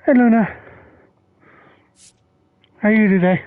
Hey, Luna. How are you today?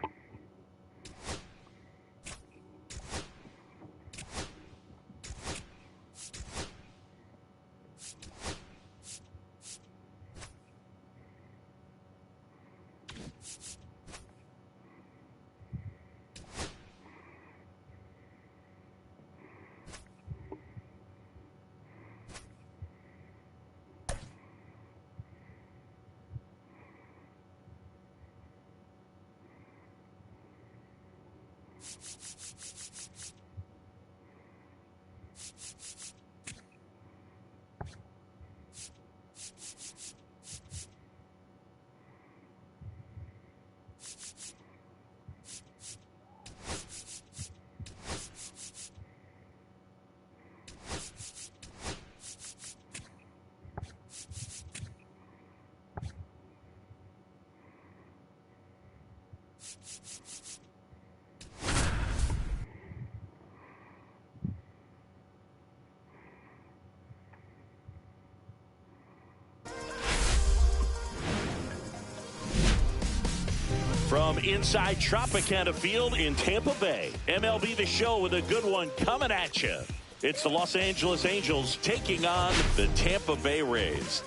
From inside Tropicana Field in Tampa Bay, MLB The Show with a good one coming at you. It's the Los Angeles Angels taking on the Tampa Bay Rays.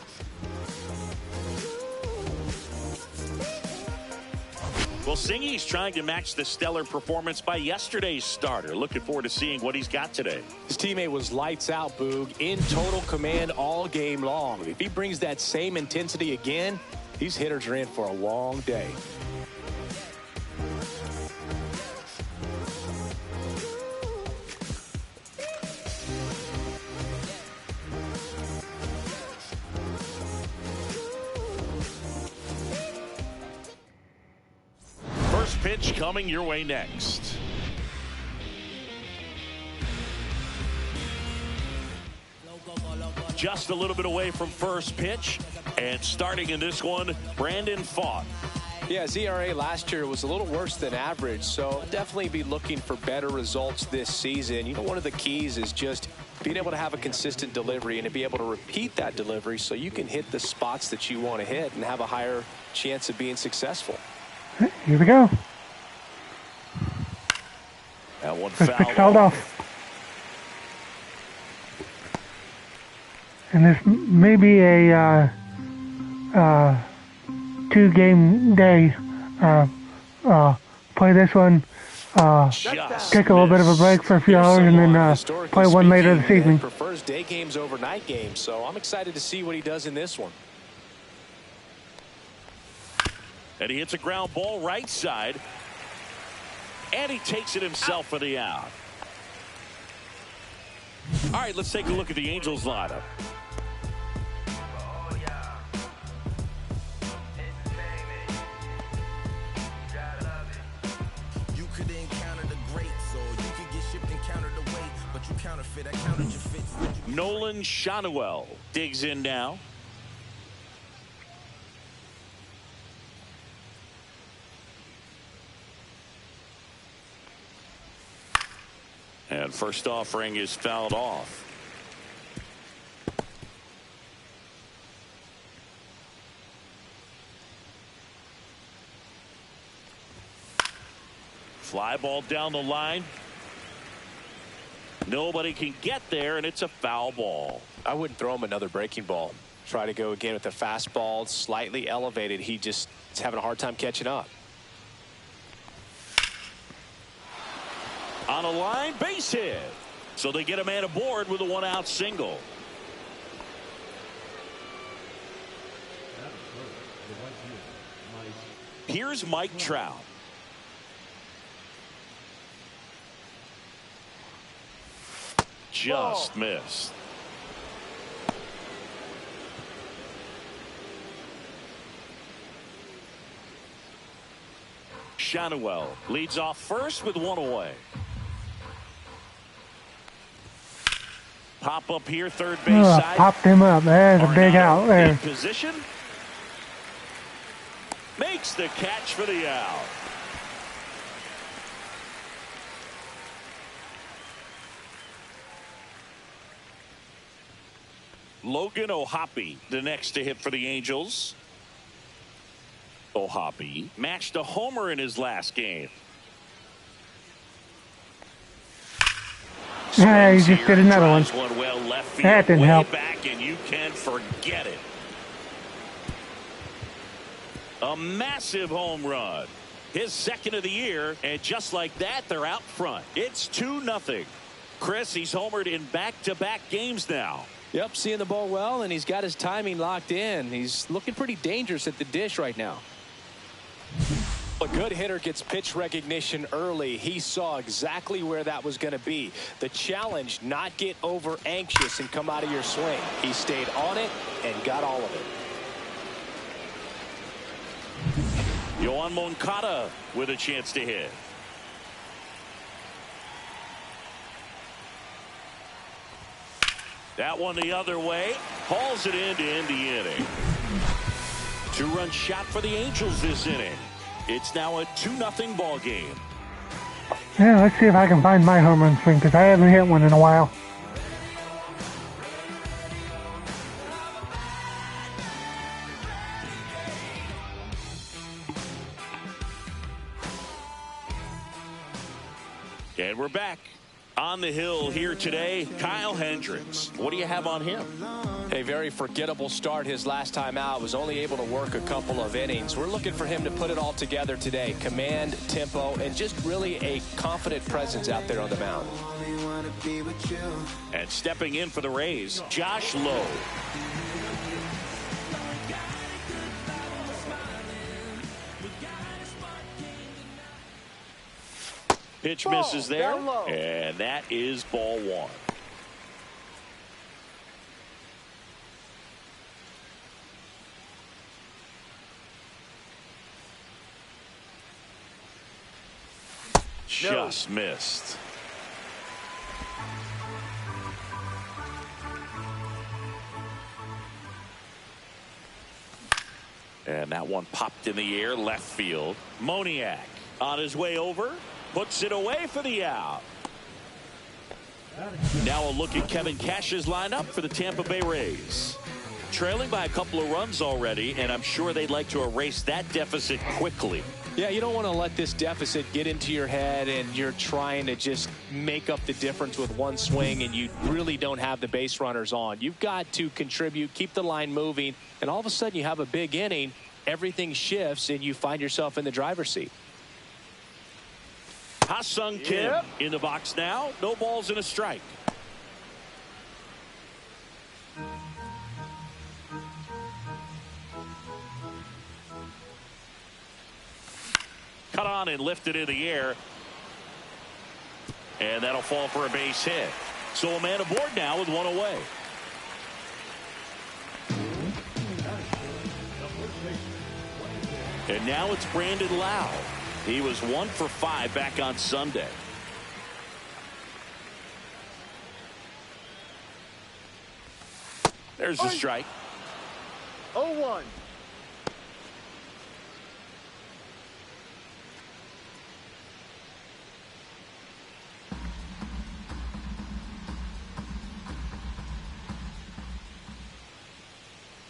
Well, Singy's trying to match the stellar performance by yesterday's starter. Looking forward to seeing what he's got today. His teammate was lights out, Boog, in total command all game long. If he brings that same intensity again, these hitters are in for a long day. Pitch coming your way next. Just a little bit away from first pitch, and starting in this one, Brandon Pfaadt. Yeah, his ERA last year was a little worse than average, so definitely be looking for better results this season. You know, one of the keys is just being able to have a consistent delivery and to be able to repeat that delivery so you can hit the spots that you want to hit and have a higher chance of being successful. Here we go. That one fouled off. And this may be a 2-game day. Play this one, take a little bit of a break for a few hours, and then play one later this evening. Prefers day games over night games, so I'm excited to see what he does in this one. And he hits a ground ball right side. And he takes it himself for the out. All right, let's take a look at the Angels lineup. You could encounter the greats, or you could get shipped and countered away, but you counterfeit, I countered your fits. Nolan Shanuel digs in now. And first offering is fouled off. Fly ball down the line. Nobody can get there, and it's a foul ball. I wouldn't throw him another breaking ball. Try to go again with the fastball, slightly elevated. He just is having a hard time catching up. On a line, base hit. So they get a man aboard with a one-out single. Here's Mike Trout. Just missed. Shanuel leads off first with one away. Pop up here, third base side. Popped him up. There's a big out there. Position. Makes the catch for the out. Logan O'Hoppe, the next to hit for the Angels. O'Hoppe matched a homer in his last game. Yeah, he just did another one. Well left field, that didn't way help. back, and you can forget it. A massive home run. His second of the year, and just like that, they're out front. It's 2-0. Chris, he's homered in back-to-back games now. Yep, seeing the ball well, and he's got his timing locked in. He's looking pretty dangerous at the dish right now. A good hitter gets pitch recognition early. He saw exactly where that was going to be. The challenge, not get over anxious and come out of your swing. He stayed on it and got all of it. Yoan Moncada with a chance to hit. That one the other way. Hauls it in to end the inning. 2-run shot for the Angels this inning. It's now a 2-0 ball game. Yeah, let's see if I can find my home run swing, because I haven't hit one in a while. And we're back. On the hill here today, Kyle Hendricks. What do you have on him? A very forgettable start his last time out. Was only able to work a couple of innings. We're looking for him to put it all together today. Command, tempo, and just really a confident presence out there on the mound. And stepping in for the Rays, Josh Lowe. Pitch misses there, and that is ball one. Just missed. And that one popped in the air, left field. Moniak on his way over. Puts it away for the out. Now a look at Kevin Cash's lineup for the Tampa Bay Rays. Trailing by a couple of runs already, and I'm sure they'd like to erase that deficit quickly. Yeah, you don't want to let this deficit get into your head and you're trying to just make up the difference with one swing and you really don't have the base runners on. You've got to contribute, keep the line moving, and all of a sudden you have a big inning, everything shifts, and you find yourself in the driver's seat. Ha-Sung Kim in the box now. No balls and a strike. Cut on and lifted in the air. And that'll fall for a base hit. So a man aboard now with one away. And now it's Brandon Lau. He was 1 for 5 back on Sunday. There's the strike. 0-1.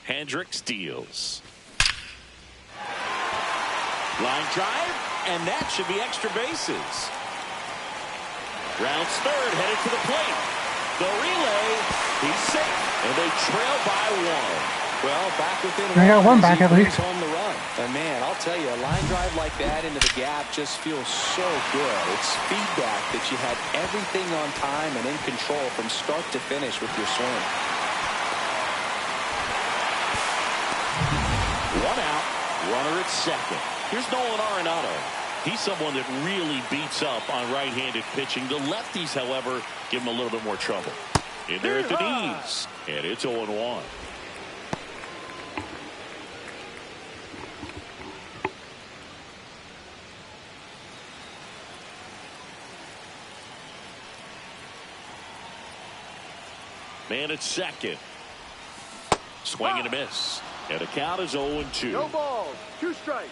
Hendricks deals. Line drive, and that should be extra bases. Rounds third, headed to the plate. The relay, he's safe, and they trail by 1. Well, back within I got one back at least. Home the run. And man, I'll tell you, a line drive like that into the gap just feels so good. It's feedback that you had everything on time and in control from start to finish with your swing. 1 out, runner at second. Here's Nolan Arenado. He's someone that really beats up on right-handed pitching. The lefties, however, give him a little bit more trouble. In there at the knees, and it's 0-1. Man at second. Swing and a miss. And the count is 0-2. No balls. 2 strikes.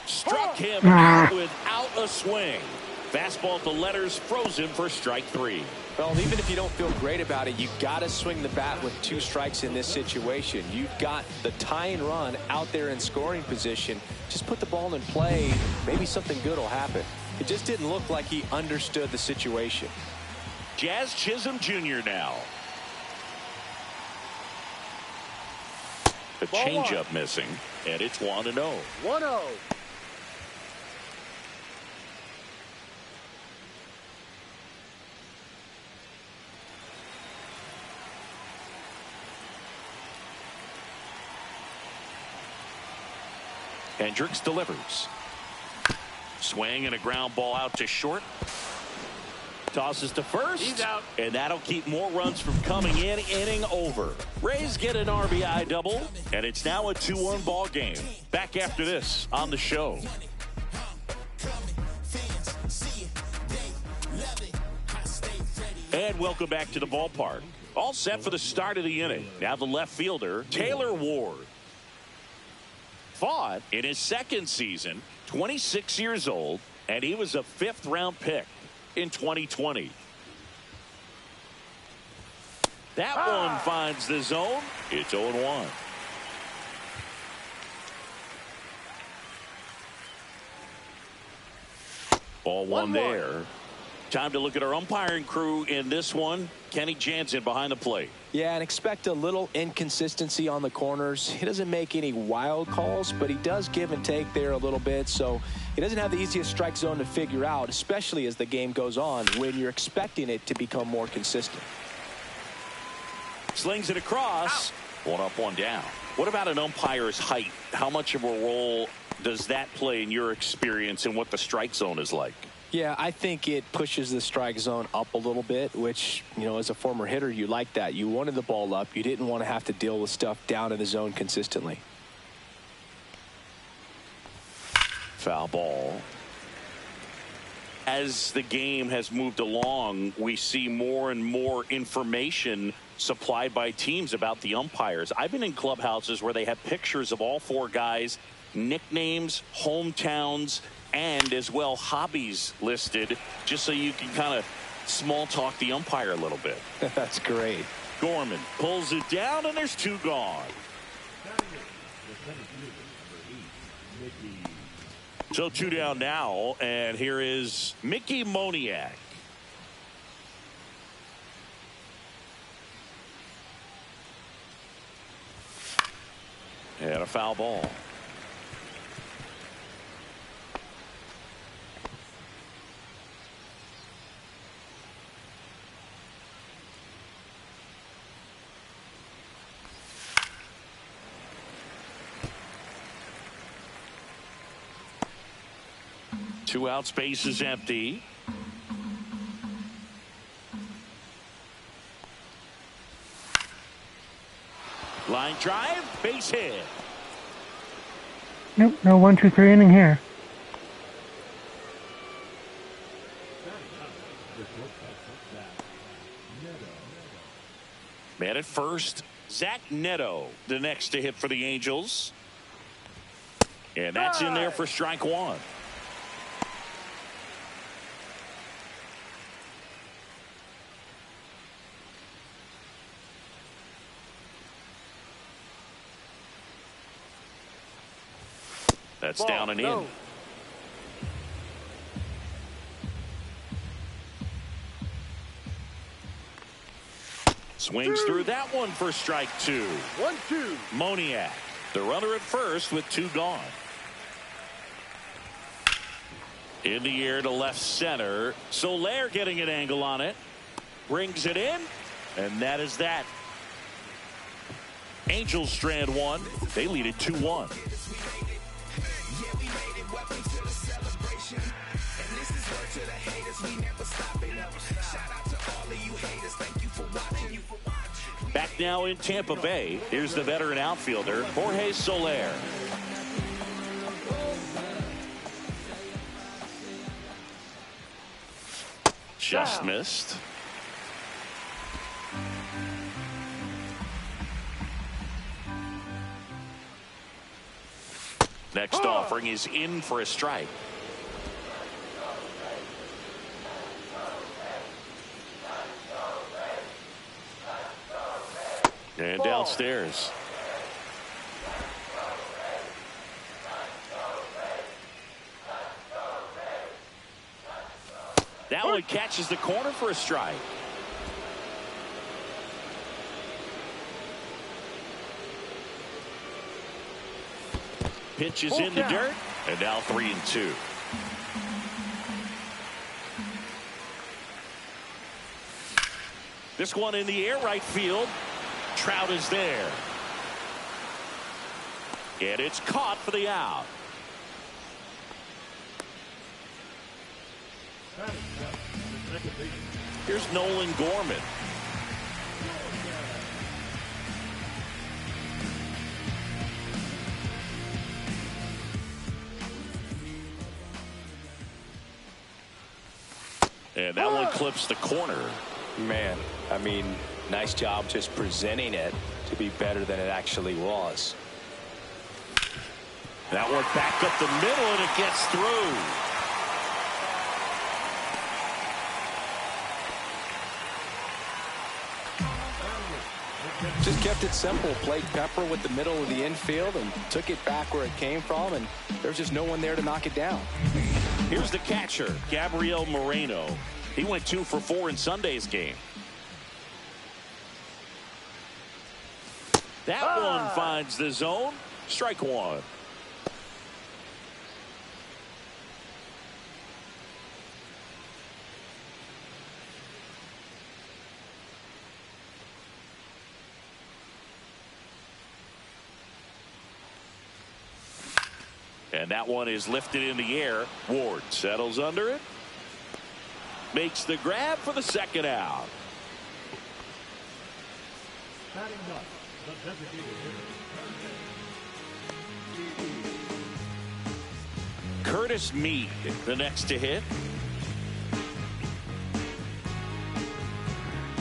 Struck him out without a swing. Fastball at the letters, frozen for strike 3. Well, even if you don't feel great about it, you've got to swing the bat with 2 strikes in this situation. You've got the tying run out there in scoring position. Just put the ball in play. Maybe something good will happen. It just didn't look like he understood the situation. Jazz Chisholm Jr. now. The changeup missing, and it's 1-0. 1-0. Hendricks delivers. Swing and a ground ball out to short. Tosses to first. He's out. And that'll keep more runs from coming in. Inning over. Rays get an RBI double. And it's now a 2-1 ball game. Back after this on the show. And welcome back to the ballpark. All set for the start of the inning. Now the left fielder, Taylor Ward. Fought in his second season, 26 years old, and he was a 5th-round pick in 2020. That one finds the zone. It's 0-1. Ball 1 there. Time to look at our umpiring crew in this one. Kenny Jansen behind the plate. Yeah, and expect a little inconsistency on the corners. He doesn't make any wild calls, but he does give and take there a little bit. So he doesn't have the easiest strike zone to figure out, especially as the game goes on when you're expecting it to become more consistent. Slings it across. 1 up, 1 down. What about an umpire's height? How much of a role does that play in your experience and what the strike zone is like? Yeah, I think it pushes the strike zone up a little bit, which, you know, as a former hitter, you like that. You wanted the ball up. You didn't want to have to deal with stuff down in the zone consistently. Foul ball. As the game has moved along, we see more and more information supplied by teams about the umpires. I've been in clubhouses where they have pictures of all 4 guys, nicknames, hometowns, and as well hobbies listed, just so you can kind of small talk the umpire a little bit. That's great. Gorman pulls it down, and there's 2 gone. So 2 down now, and here is Mickey Moniak. And a foul ball. Two out, space is empty. Line drive, base hit. Nope, no 1-2-3 inning here. Man at first, Zach Neto, the next to hit for the Angels. And that's in there for strike 1. That's Ball, down and no. in. Swings through that one for strike 2. 1-2. Moniak, the runner at first with 2 gone. In the air to left center. Soler getting an angle on it. Brings it in. And that is that. Angels strand 1. They lead it 2-1. Back now in Tampa Bay. Here's the veteran outfielder, Jorge Soler. Just missed. Next offering is in for a strike. And downstairs. That one catches the corner for a strike. Pitch is in the dirt, and now 3-2. This one in the air, right field. Trout is there. And it's caught for the out. Here's Nolan Gorman. And that one clips the corner. Man, I mean, nice job just presenting it to be better than it actually was. That one back up the middle, and it gets through. Just kept it simple. Played Pepper with the middle of the infield and took it back where it came from, and there's just no one there to knock it down. Here's the catcher, Gabriel Moreno. He went 2 for 4 in Sunday's game. That one finds the zone. Strike one. And that one is lifted in the air. Ward settles under it. Makes the grab for the second out. Curtis Mead, the next to hit.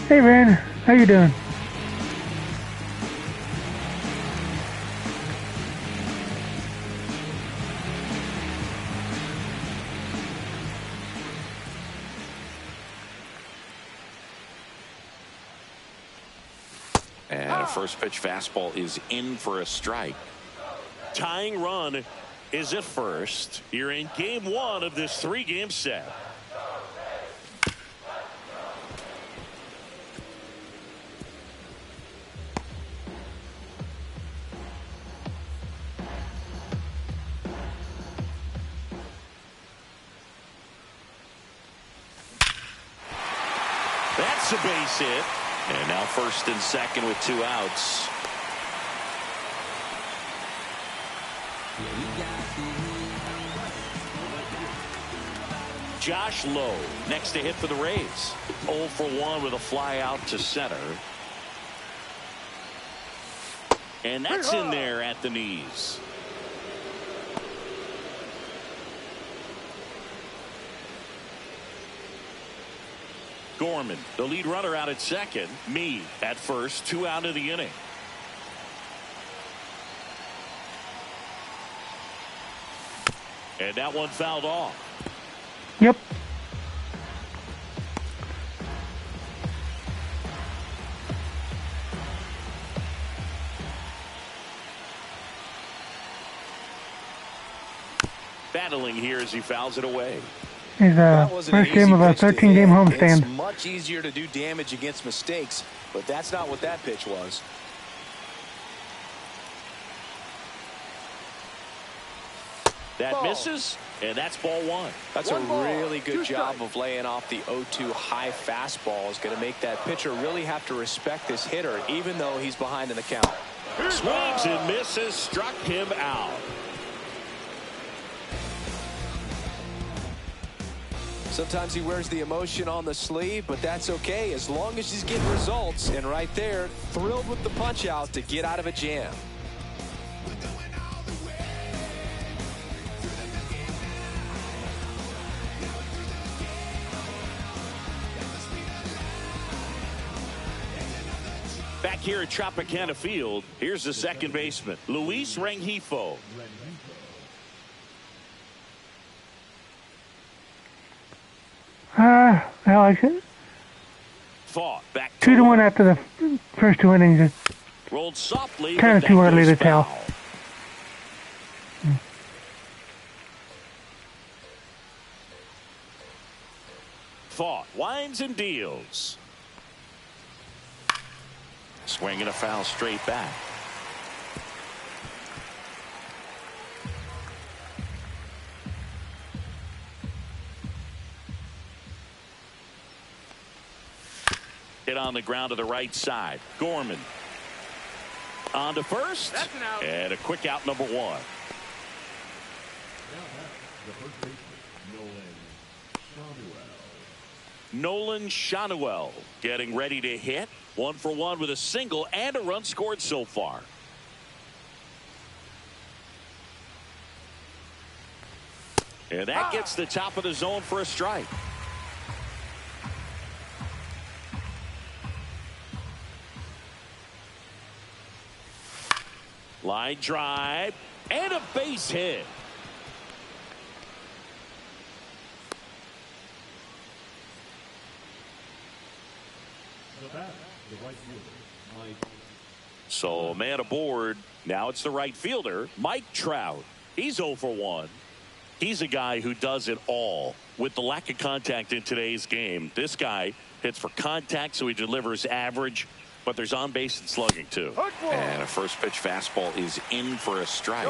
Hey, Ren. How you doing? And a first pitch fastball is in for a strike. Tying run is at first. You're in game 1 of this 3-game set. That's a base hit. And now first and second with 2 outs. Josh Lowe next to hit for the Rays. 0 for 1 with a fly out to center. And that's in there at the knees. Gorman, the lead runner, out at second. Mead at first, 2 out of the inning. And that one fouled off. Yep. Battling here as he fouls it away. His first game of a 13-game homestand. It's much easier to do damage against mistakes, but that's not what that pitch was. That misses, and that's ball 1. That's a really good job of laying off the 0-2 high fastball. Is going to make that pitcher really have to respect this hitter, even though he's behind in the count. Swings and misses, struck him out. Sometimes he wears the emotion on the sleeve, but that's okay as long as he's getting results. And right there, thrilled with the punch out to get out of a jam. Back here at Tropicana Field, here's the second baseman, Luis Rengifo. I like it. Fought back 2-1 after the first 2 innings. rolled softly. Kind of but too that early goes to tell. foul. Fought winds and deals. Swinging a foul straight back. Hit on the ground to the right side. Gorman on to first. That's an out. And a quick out, number 1. Nolan Shanuel getting ready to hit. 1 for 1 with a single and a run scored so far. And that gets the top of the zone for a strike. Line drive and a base hit. So a man aboard. Now it's the right fielder, Mike Trout. He's 0 for 1. He's a guy who does it all. With the lack of contact in today's game, this guy hits for contact, so he delivers average, but there's on base and slugging too. And a first pitch fastball is in for a strike.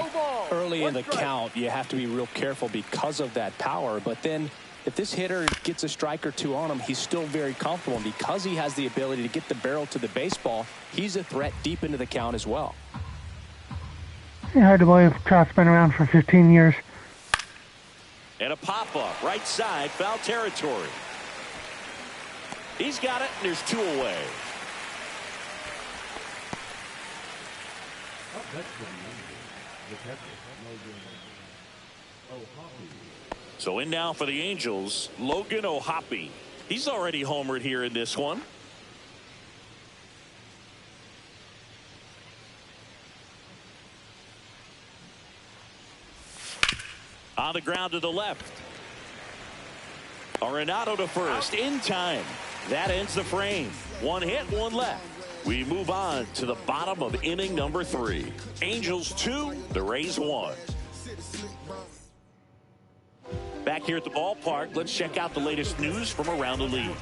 Early in the count, you have to be real careful because of that power. But then if this hitter gets a strike or 2 on him, he's still very comfortable. And because he has the ability to get the barrel to the baseball, he's a threat deep into the count as well. Hard to believe Trout's been around for 15 years. And a pop-up, right side, foul territory. He's got it, and there's 2 away. So in now for the Angels, Logan O'Hoppe. He's already homered here in this one. On the ground to the left. Arenado to first in time. That ends the frame. 1 hit, 1 left. We move on to the bottom of inning number 3. Angels 2, the Rays 1. Back here at the ballpark, let's check out the latest news from around the league.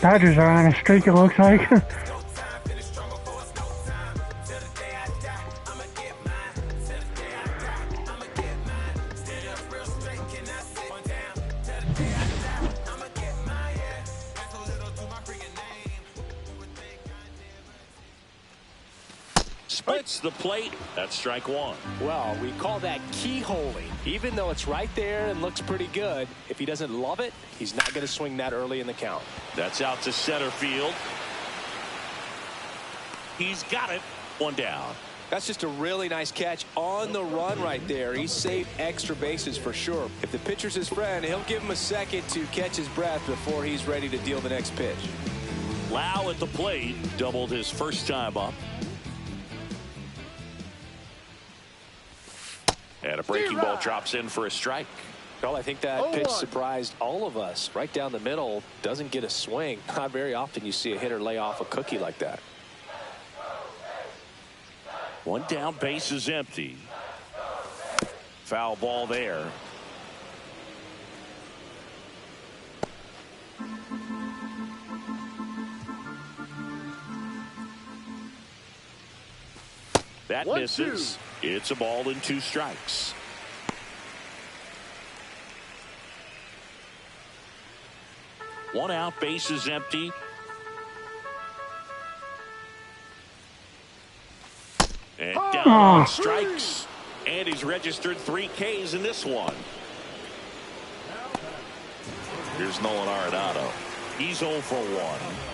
Dodgers are on a streak, it looks like. Splits the plate. That's strike 1. Well, we call that keyholing. Even though it's right there and looks pretty good, if he doesn't love it, he's not going to swing that early in the count. That's out to center field. He's got it. 1 down. That's just a really nice catch on the run right there. He saved extra bases for sure. If the pitcher's his friend, he'll give him a second to catch his breath before he's ready to deal the next pitch. Lau at the plate. Doubled his first time up. And a breaking ball drops in for a strike. Well, I think that pitch surprised all of us. Right down the middle, doesn't get a swing. Not very often you see a hitter lay off a cookie like that. 1 down, base is empty. Foul ball there. That misses. It's a ball and 2 strikes. One out, base is empty. And down on strikes. And he's registered 3 Ks in this one. Here's Nolan Arenado. He's 0 for 1.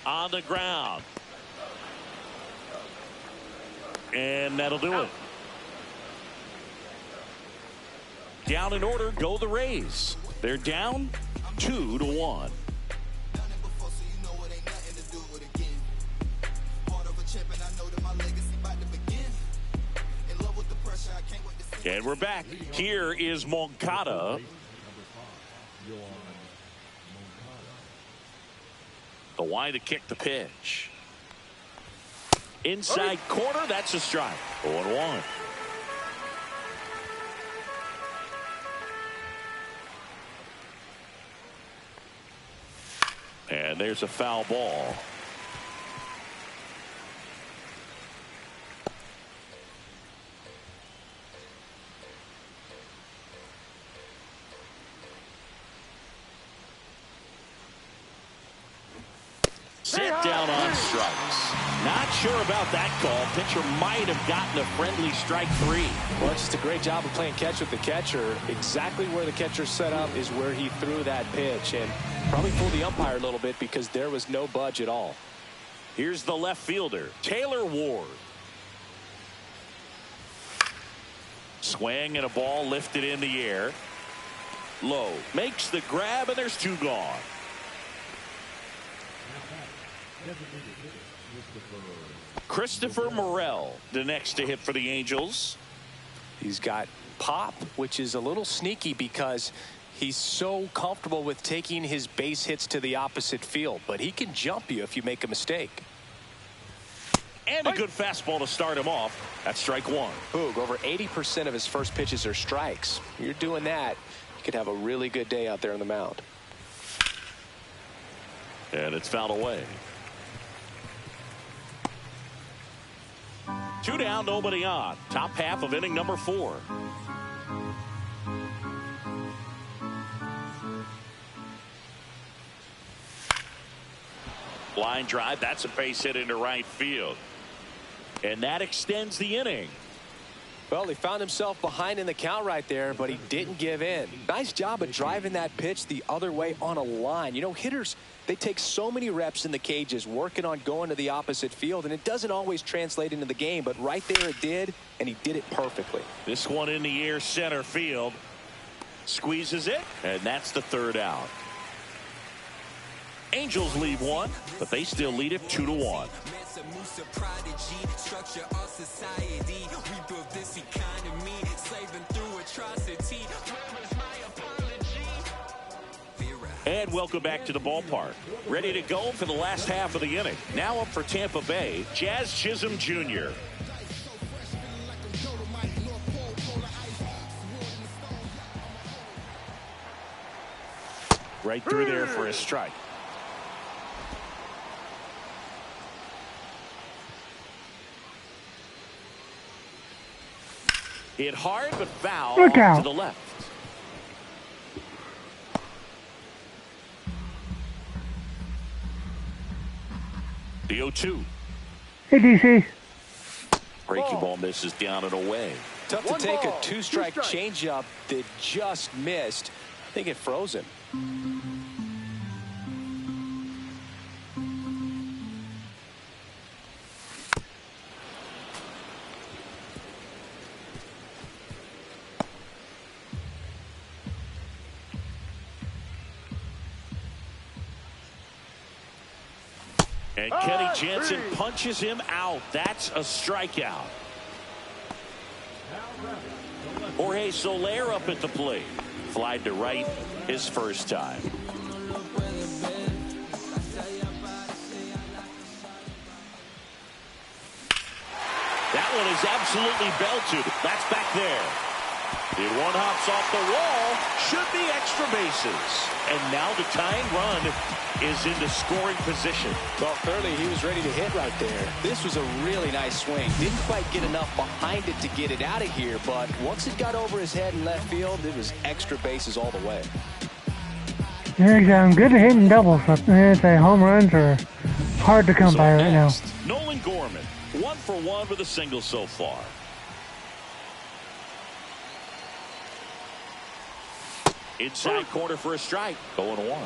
On the ground. And that'll do it. Down in order go the Rays. They're down 2-1. And we're back. Here is Moncada. The wide to kick the pitch. Inside corner, that's a strike. 0-1. And there's a foul ball. Sit down on strikes. Not sure about that call. Pitcher might have gotten a friendly strike 3. Well, it's just a great job of playing catch with the catcher. Exactly where the catcher set up is where he threw that pitch, and probably fooled the umpire a little bit because there was no budge at all. Here's the left fielder, Taylor Ward. Swing and a ball lifted in the air. Low makes the grab, and there's 2 gone. Christopher Morel, the next to hit for the Angels. He's got pop, which is a little sneaky because he's so comfortable with taking his base hits to the opposite field, but he can jump you if you make a mistake. And a good fastball to start him off. That's strike 1. Boog, over 80% of his first pitches are strikes. You're doing that, you could have a really good day out there on the mound. And it's fouled away. 2 down, nobody on. Top half of inning number 4. Line drive, that's a base hit into right field. And that extends the inning. Well, he found himself behind in the count right there, but he didn't give in. Nice job of driving that pitch the other way on a line. You know, hitters, they take so many reps in the cages working on going to the opposite field, and it doesn't always translate into the game, but right there it did, and he did it perfectly. This one in the air, center field. Squeezes it, and that's the 3rd out. Angels leave 1, but they still lead it 2-1. And welcome back to the ballpark. Ready to go for the last half of the inning. Now up for Tampa Bay, Jazz Chisholm Jr. Right through there for a strike. Hit hard but foul to the left. The 0-2. Hey, DC. Breaking ball misses down and away. Tough to take a 2-strike changeup that just missed. I think it froze him. And Kenny Jansen punches him out. That's a strikeout. Jorge Soler up at the plate. Flied to right his first time. That one is absolutely belted. That's back there. The one hops off the wall. Should be extra bases. And now the tying run is into scoring position. Well, clearly he was ready to hit right there. This was a really nice swing. Didn't quite get enough behind it to get it out of here, but once it got over his head in left field, it was extra bases all the way. Yeah, I'm good at hitting doubles, but home runs are hard to come by right now. Nolan Gorman, 1 for 1 with a single so far. Inside corner for a strike. 0-1.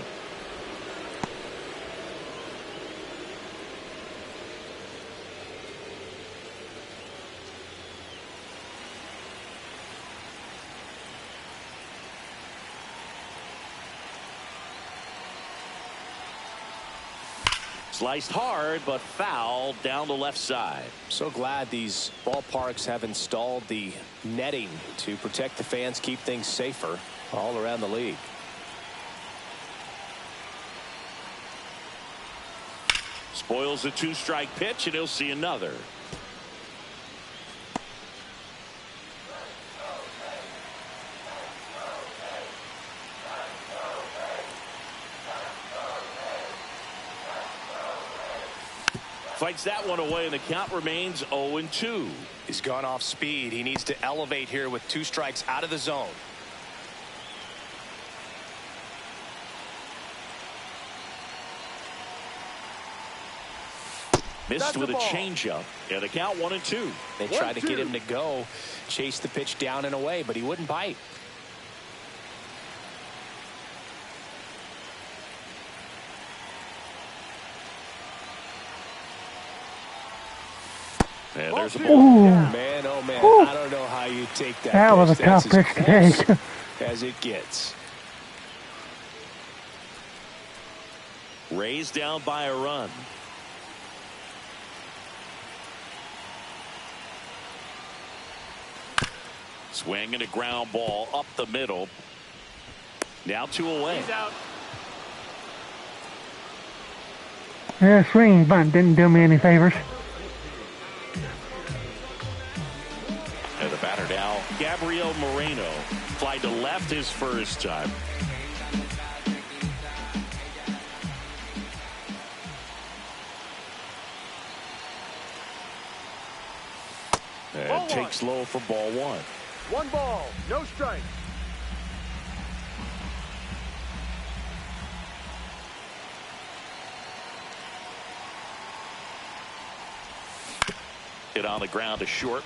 Sliced hard, but fouled down the left side. So glad these ballparks have installed the netting to protect the fans, keep things safer all around the league. Spoils a 2-strike pitch, and he'll see another. Fights that one away, and the count remains 0-2. He's gone off speed. He needs to elevate here with 2 strikes out of the zone. Missed with a changeup, and the count 1-2. They tried to get him to go, chase the pitch down and away, but he wouldn't bite. And there's a Ooh. ball. Man, oh man, Ooh. I don't know how you take that. That was a pitch. tough That's pitch to take. close as it gets. Raised down by a run. Swing and a ground ball up the middle. Now 2 away. He's out. Yeah, swing bunt didn't do me any favors. And the batter now, Gabriel Moreno. Fly to left his first time. And takes low for ball 1. 1 ball, no strike. Hit on the ground to short.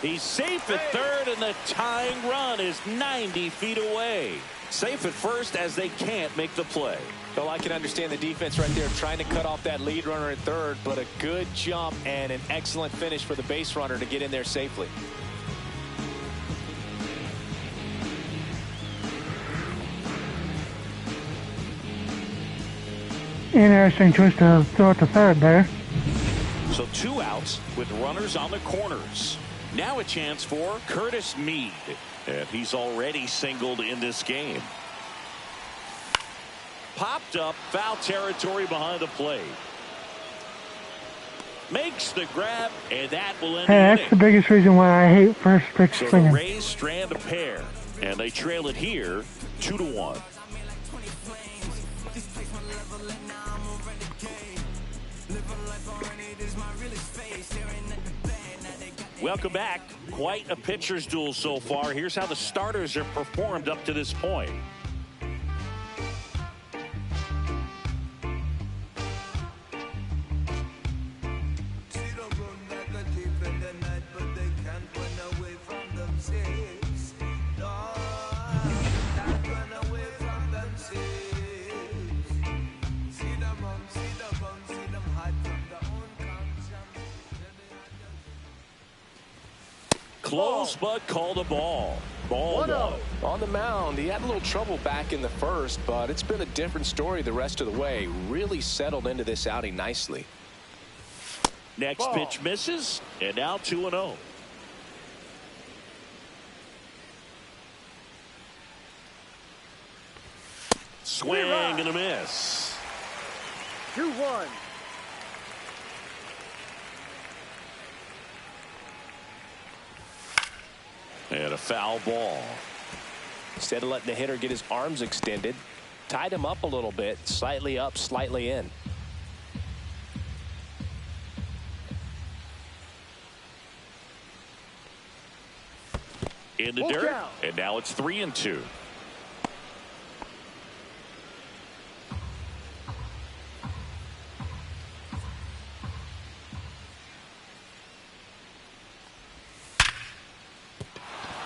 He's safe at third, and the tying run is 90 feet away. Safe at first as they can't make the play. Well, I can understand the defense right there trying to cut off that lead runner at third, but a good jump and an excellent finish for the base runner to get in there safely. Interesting twist to throw it to third there. So 2 outs with runners on the corners. Now a chance for Curtis Mead. And he's already singled in this game. Popped up, foul territory behind the plate. Makes the grab, and that will end the Hey, that's the biggest reason why I hate first pitch So the swinging. Rays strand a pair, and they trail it here 2-1. Welcome back. Quite a pitcher's duel so far. Here's how the starters have performed up to this point. Close, but called a ball. Ball 1. On the mound, he had a little trouble back in the first, but it's been a different story the rest of the way. Really settled into this outing nicely. Next pitch misses, and now 2-0. Swing and a miss. 2-1. And a foul ball. Instead of letting the hitter get his arms extended, tied him up a little bit, slightly up, slightly in. In the dirt, and now it's 3-2.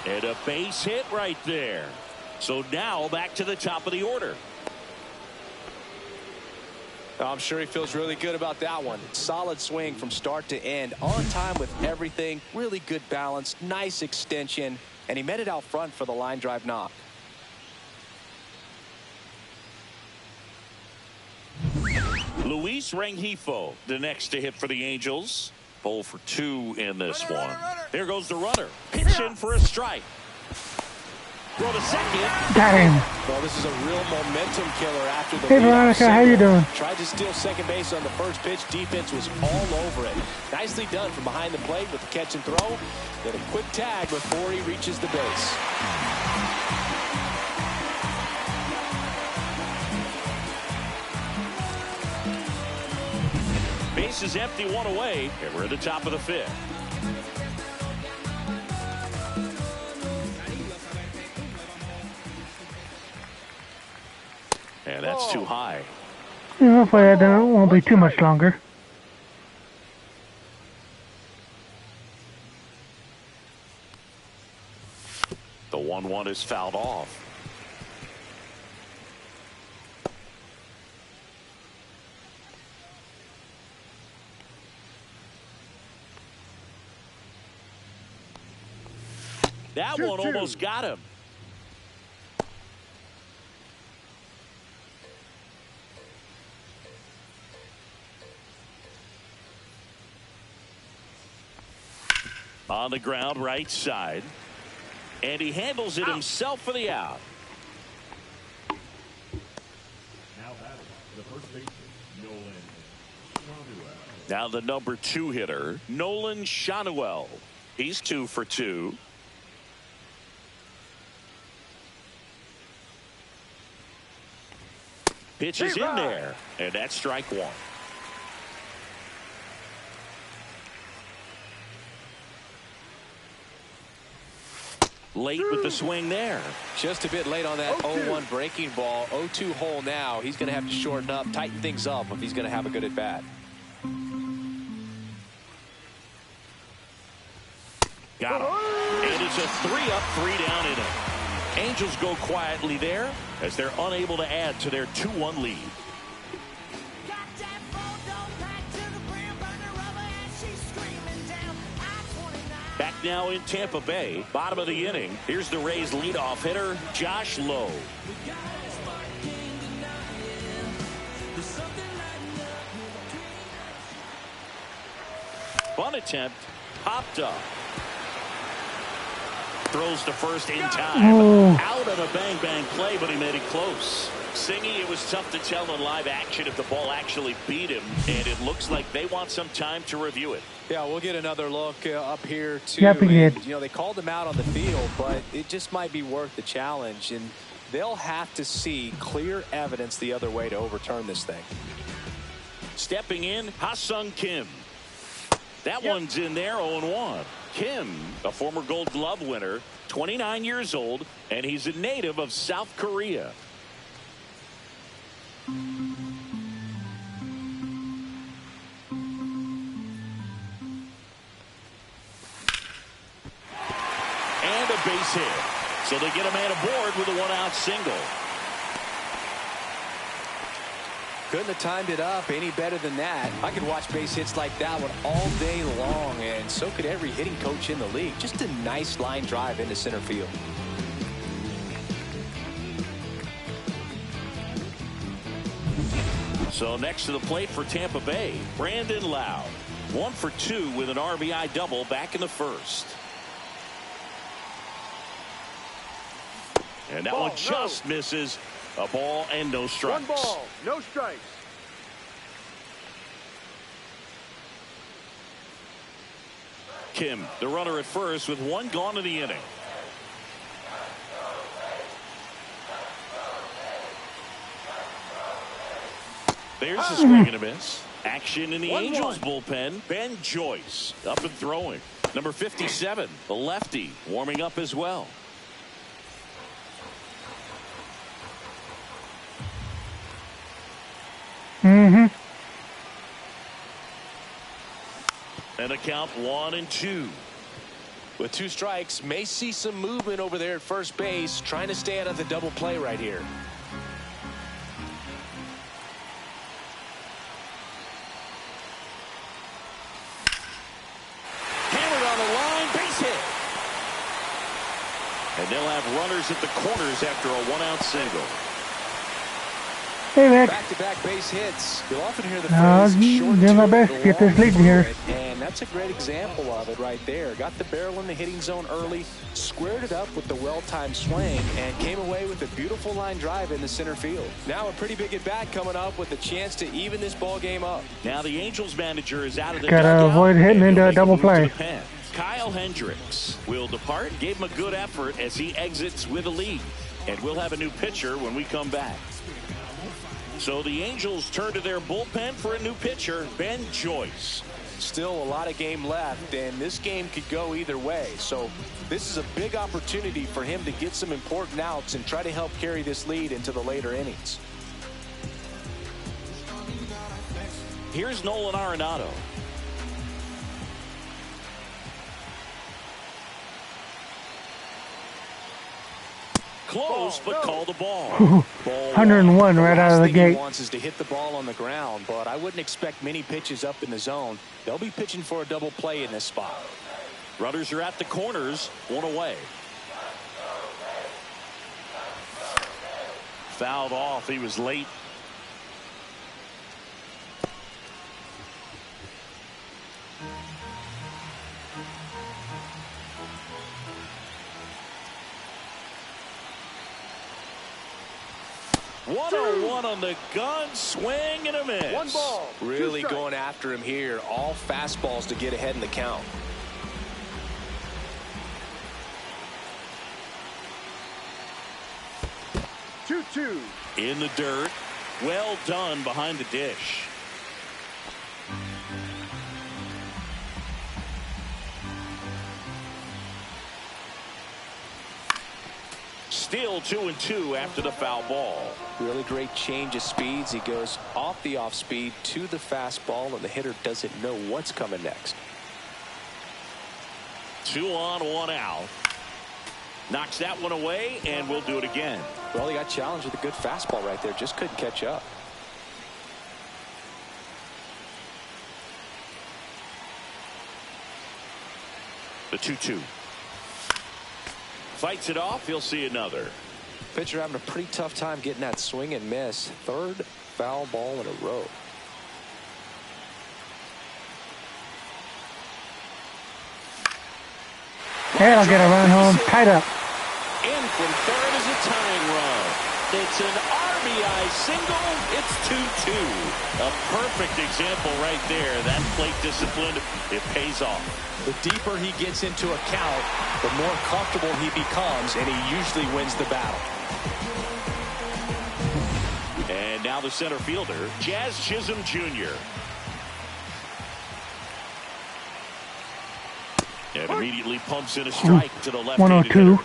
And a base hit right there. So now back to the top of the order. I'm sure he feels really good about that one. Solid swing from start to end. On time with everything. Really good balance. Nice extension. And he met it out front for the line drive knock. Luis Rengifo, the next to hit for the Angels. 0 for 2 in this one. There goes the runner. Pitch in for a strike. Throw to second. Got him. Well, this is a real momentum killer after the Hey, Veronica, how you doing? Tried to steal second base on the first pitch. Defense was all over it. Nicely done from behind the plate with the catch and throw. Then a quick tag before he reaches the base. Base is empty, one away, and we're at the top of the 5th. And that's too high. Yeah, hopefully that won't be too much longer. The 1-1 is fouled off. That one almost got him. On the ground, right side. And he handles it himself for the out. Now the number 2 hitter, Nolan Shanuel. He's 2 for 2. Pitch is in there, and that's strike 1. Late with the swing there. Just a bit late on that 0-1 breaking ball. 0-2 hole now. He's going to have to shorten up, tighten things up if he's going to have a good at bat. Got him. And it's a 3-up, 3-down inning. Angels go quietly there as they're unable to add to their 2-1 lead. Back now in Tampa Bay, bottom of the inning. Here's the Rays leadoff hitter, Josh Lowe. Bunt attempt, popped up. Throws to first in time. Out on a bang-bang play, but he made it close. Singy, it was tough to tell in live action if the ball actually beat him, and it looks like they want some time to review it. Yeah, we'll get another look up here, too. Yep, we did. You know, they called him out on the field, but it just might be worth the challenge, and they'll have to see clear evidence the other way to overturn this thing. Stepping in, Ha-Sung Kim. That one's in there, 0-1. Kim, a former Gold Glove winner, 29 years old, and he's a native of South Korea. And a base hit. So they get a man aboard with a 1-out single. Couldn't have timed it up any better than that. I could watch base hits like that one all day long, and so could every hitting coach in the league. Just a nice line drive into center field. So next to the plate for Tampa Bay, Brandon Lowe. 1 for 2 with an RBI double back in the first. And that one just misses. A ball and no strikes. 1 ball, no strikes. Kim, the runner at first with 1 gone in the inning. There's a swing and a miss. Action in the Angels bullpen. Ben Joyce up and throwing. Number 57, the lefty, warming up as well. And a count 1-2. With 2 strikes, may see some movement over there at first base, trying to stay out of the double play right here. Hammered on the line, base hit. And they'll have runners at the corners after a 1-out single. Hey, Rick. Back-to-back base hits. You'll often hear the No, phrase short doing my to best it, to get this long lead through here. it, and that's a great example of it right there. Got the barrel in the hitting zone early, squared it up with the well-timed swing, and came away with a beautiful line drive in the center field. Now a pretty big at-bat coming up with a chance to even this ball game up. Now the Angels manager is out of the Gotta dugout, avoid hitting and into he'll a make double move to play. the pen. Kyle Hendricks will depart. Gave him a good effort as he exits with a lead. And we'll have a new pitcher when we come back. So the Angels turn to their bullpen for a new pitcher, Ben Joyce. Still a lot of game left, and this game could go either way. So this is a big opportunity for him to get some important outs and try to help carry this lead into the later innings. Here's Nolan Arenado. Close, but call the ball. 101 right out of the Last thing gate. he wants is to hit the ball on the ground, but I wouldn't expect many pitches up in the zone. They'll be pitching for a double play in this spot. Runners are at the corners, one away. Fouled off. He was late. One on the gun, swing and a miss. One ball. Really going after him here. All fastballs to get ahead in the count. Two. In the dirt. Well done behind the dish. Still 2-2 after the foul ball. Really great change of speeds. He goes off the off speed to the fastball, and the hitter doesn't know what's coming next. 2 on, 1 out. Knocks that one away, and we'll do it again. Well, he got challenged with a good fastball right there. Just couldn't catch up. The 2-2. Fights it off. He'll see another. Pitcher having a pretty tough time getting that swing and miss. Third foul ball in a row. Hey, I'll get a run home. Tied up. In from third is a tying run. It's an RBI single. It's 2-2. A perfect example right there. That plate discipline, it pays off. The deeper he gets into a count, the more comfortable he becomes, and he usually wins the battle. And now the center fielder, Jazz Chisholm Jr. And immediately pumps in a strike to the left-handed 102. hitter.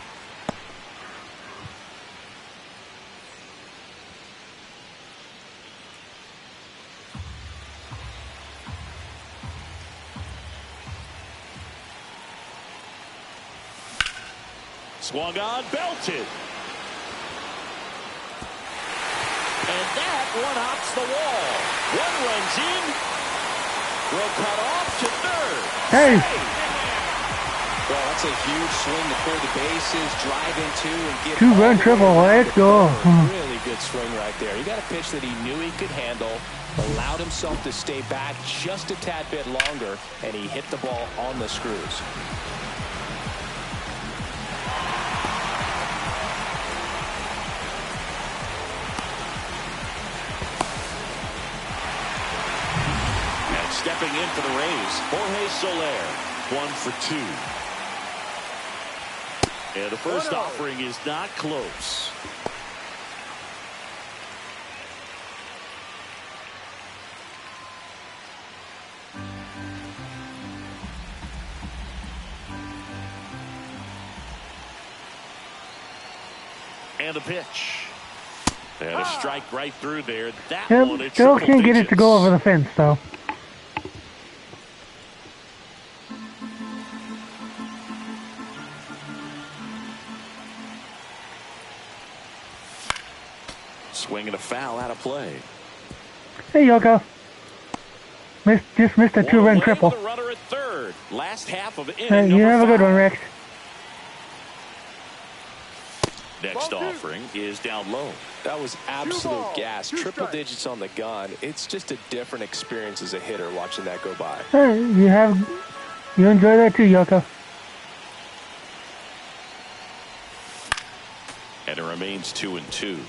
Swung on, belted. And that one hops the wall. One runs in. Will cut off to third. Hey. Well, that's a huge swing to clear the bases, drive into, and get 2-run triple. Let's go. Really good swing right there. He got a pitch that he knew he could handle, allowed himself to stay back just a tad bit longer, and he hit the ball on the screws. Stepping in for the Rays, Jorge Soler, 1 for 2. And the first offering is not close. And a pitch. And a strike right through there. That one, Yep, still can't get it to go over the fence, though. Swinging a foul out of play. Hey, Yoko. Just missed a 2-run triple. The runner at third. Last half of You have a good one, Rex. Next Ball two. offering is down low. That was absolute balls, gas. two Triple strikes. digits on the gun. It's just a different experience as a hitter watching that go by. Hey, you enjoy that too, Yoko. And it remains 2-2.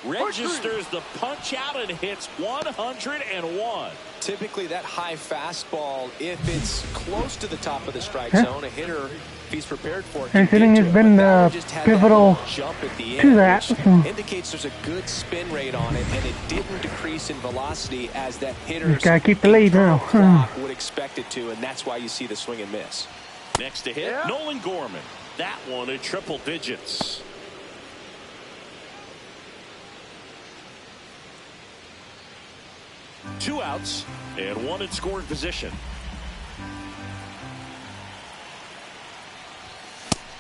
Registers the punch out and hits 101. Typically that high fastball, if it's close to the top of the strike zone, a hitter, if he's prepared for it, His can hitting get has to it. been But that one just had that pivotal little jump at the to end, that. which indicates there's a good spin rate on it, and it didn't decrease in velocity as that hitter's Just gotta keep the lead internal now. clock would expect it to, and that's why you see the swing and miss. Next to hit, Yeah. Nolan Gorman. That one at triple digits. Two outs and one in scoring position.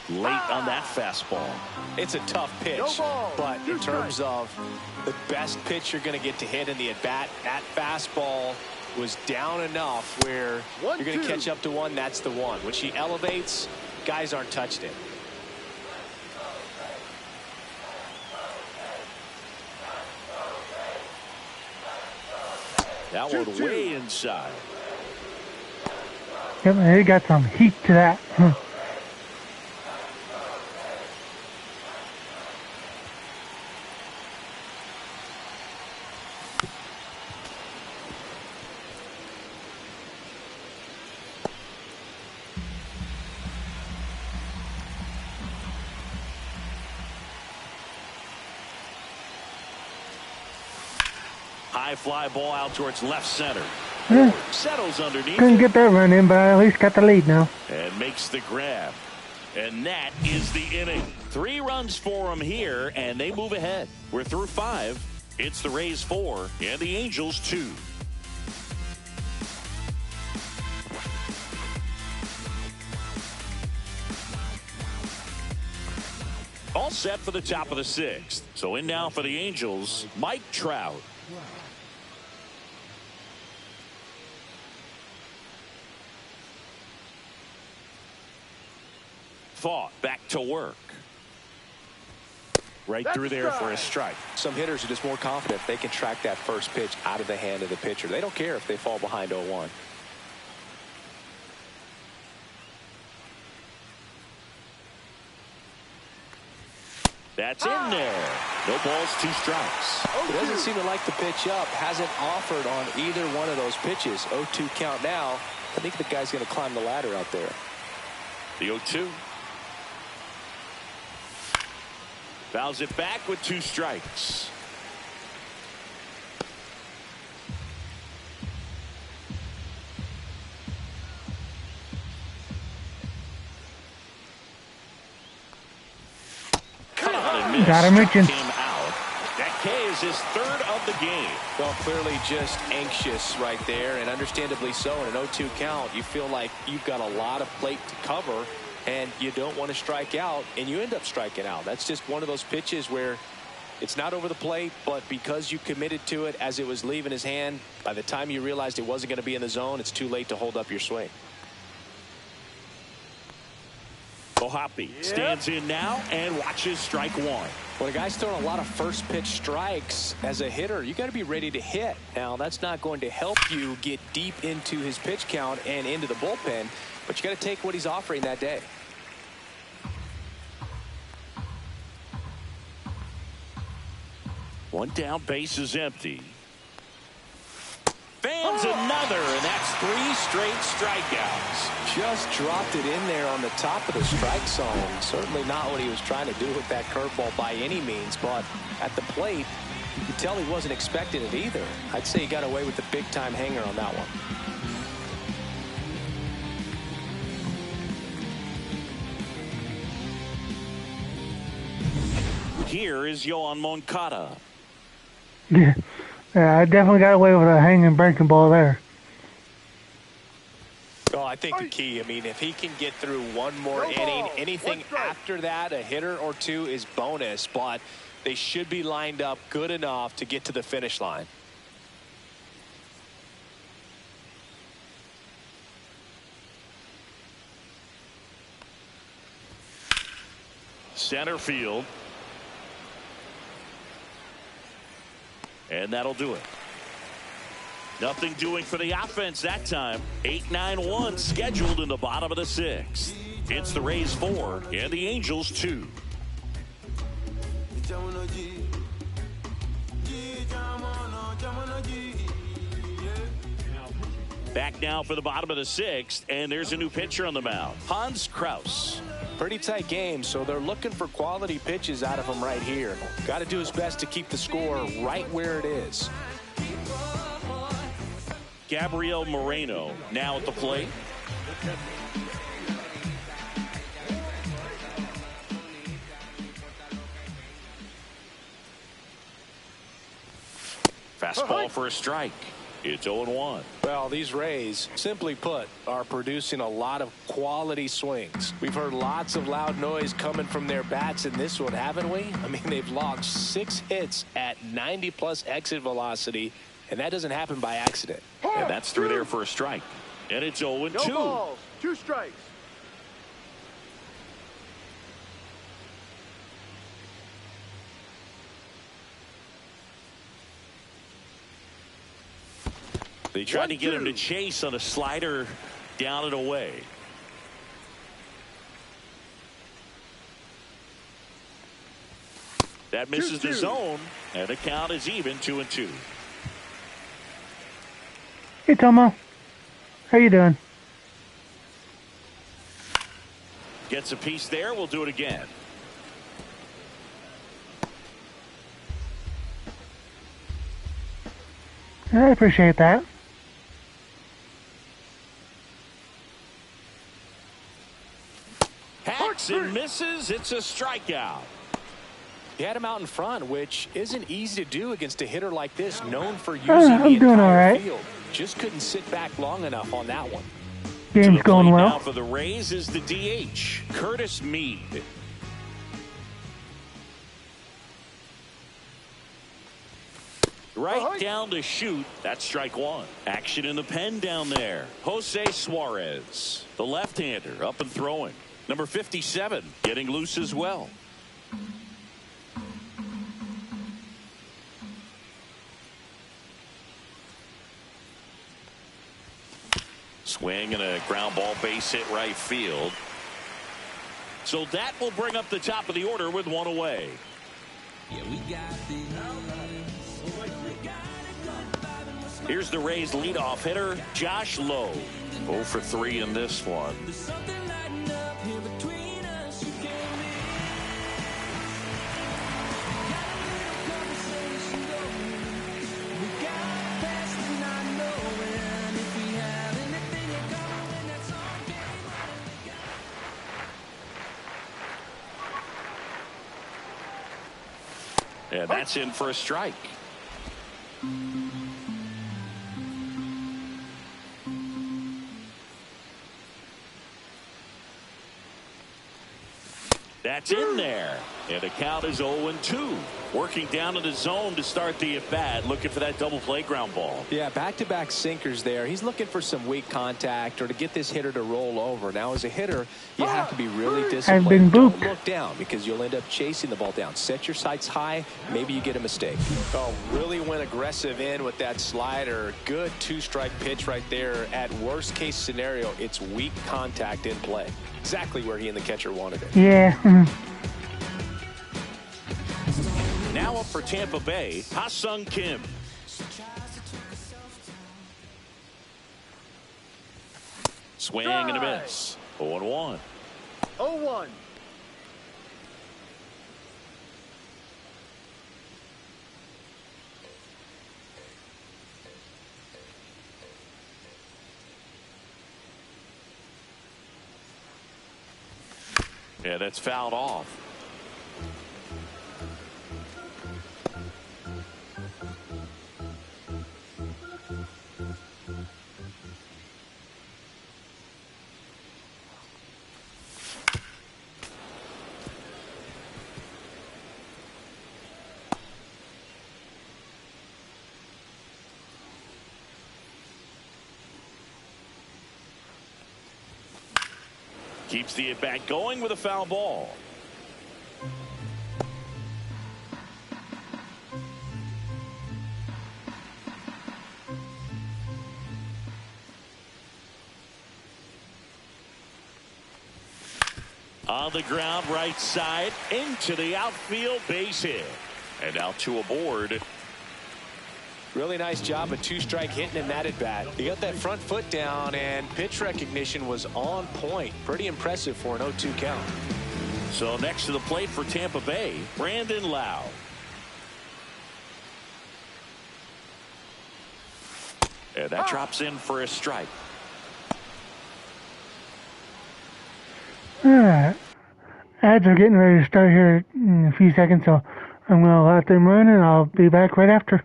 Late on that fastball. It's a tough pitch, No ball, but in two terms of the best pitch you're going to get to hit in the at-bat, that fastball was down enough where One, you're going to two. catch up to one. That's the one. When she elevates, guys aren't touching it. That one way inside. Yep, he got some heat to that. High fly ball out towards left center. Settles underneath Couldn't it get that run in, but I at least got the lead now. and makes the grab. And that is the inning. 3 runs for them here, and they move ahead. We're through 5. It's the Rays 4 and the Angels 2. All set for the top of the 6th. So in now for the Angels, Mike Trout. Thought back to work. Right through there for a strike. Some hitters are just more confident they can track that first pitch out of the hand of the pitcher. They don't care if they fall behind 0-1. That's in there. No balls, 2 strikes. He doesn't seem to like the pitch up. Hasn't offered on either one of those pitches. 0-2 count now. I think the guy's going to climb the ladder out there. The 0-2. Fouls it back with 2 strikes. Cut on and miss. Got him reaching. Came out. That K is his 3rd of the game. Well, clearly just anxious right there, and understandably so. In an 0-2 count, you feel like you've got a lot of plate to cover, and you don't want to strike out, and you end up striking out. That's just one of those pitches where it's not over the plate, but because you committed to it as it was leaving his hand, by the time you realized it wasn't going to be in the zone, it's too late to hold up your swing. Ohapi stands in now and watches strike 1. When a guy's throwing a lot of first pitch strikes as a hitter, you got to be ready to hit. Now, that's not going to help you get deep into his pitch count and into the bullpen, but you got to take what he's offering that day. One down, base is empty. Fans another, and that's 3 straight strikeouts. Just dropped it in there on the top of the strike zone. Certainly not what he was trying to do with that curveball by any means, but at the plate, you could tell he wasn't expecting it either. I'd say he got away with the big-time hanger on that one. Here is Yohan Moncada. Yeah, I definitely got away with a hanging breaking ball there. Well, I think the key, I mean, if he can get through one more No inning, ball, anything 1 strike. after that, a hitter or 2 is bonus. But They should be lined up good enough to get to the finish line. Center field. And that'll do it. Nothing doing for the offense that time. 8-9-1 scheduled in the bottom of the 6th. It's the Rays 4 and the Angels 2. Back now for the bottom of the 6th, and there's a new pitcher on the mound, Hans Kraus. Pretty tight game, so they're looking for quality pitches out of him right here. Got to do his best to keep the score right where it is. Gabriel Moreno now at the plate. Fastball for a strike. It's 0-1. Well, these Rays, simply put, are producing a lot of quality swings. We've heard lots of loud noise coming from their bats in this one, haven't we? I mean, they've logged 6 hits at 90-plus exit velocity, and that doesn't happen by accident. And that's through there for a strike. And it's 0-2. No balls, 2 strikes. They tried to get him to chase on a slider down and away. That misses the zone, and the count is even 2-2. Hey, Tomo. How you doing? Gets a piece there. We'll do it again. I appreciate that. Hacks and misses. It's a strikeout. He had him out in front, which isn't easy to do against a hitter like this, known for using I'm the doing all entire right. field. Just couldn't sit back long enough on that one. Game's To the going plate well. now for the Rays is the DH, Curtis Mead. Right down to shoot. That's strike 1. Action in the pen down there. Jose Suarez, the left-hander, up and throwing. Number 57, getting loose as well. Swing and a ground ball base hit right field. So that will bring up the top of the order with 1 away. Here's the Rays leadoff hitter, Josh Lowe. 0 for 3 in this one. And that's in for a strike. That's in there. And the count is 0-2. Working down in the zone to start the at-bat, looking for that double play ground ball. Yeah, back-to-back sinkers there. He's looking for some weak contact or to get this hitter to roll over. Now, as a hitter, you have to be really disciplined. been Don't booked. look down because you'll end up chasing the ball down. Set your sights high. Maybe you get a mistake. Oh, really went aggressive in with that slider. Good 2-strike pitch right there. At worst-case scenario, it's weak contact in play. Exactly where he and the catcher wanted it. Yeah. Now up for Tampa Bay, Ha-Sung Kim. Swing and a miss. 0-1. 0-1. Yeah, that's fouled off. Keeps the at-bat going with a foul ball. On the ground, right side, into the outfield, base hit. And now 2 aboard. Really nice job, a 2-strike hitting in that at bat. He got that front foot down, and pitch recognition was on point. Pretty impressive for an 0-2 count. So next to the plate for Tampa Bay, Brandon Lau. And that drops in for a strike. Alright. Ads are getting ready to start here in a few seconds, so I'm going to let them run and I'll be back right after.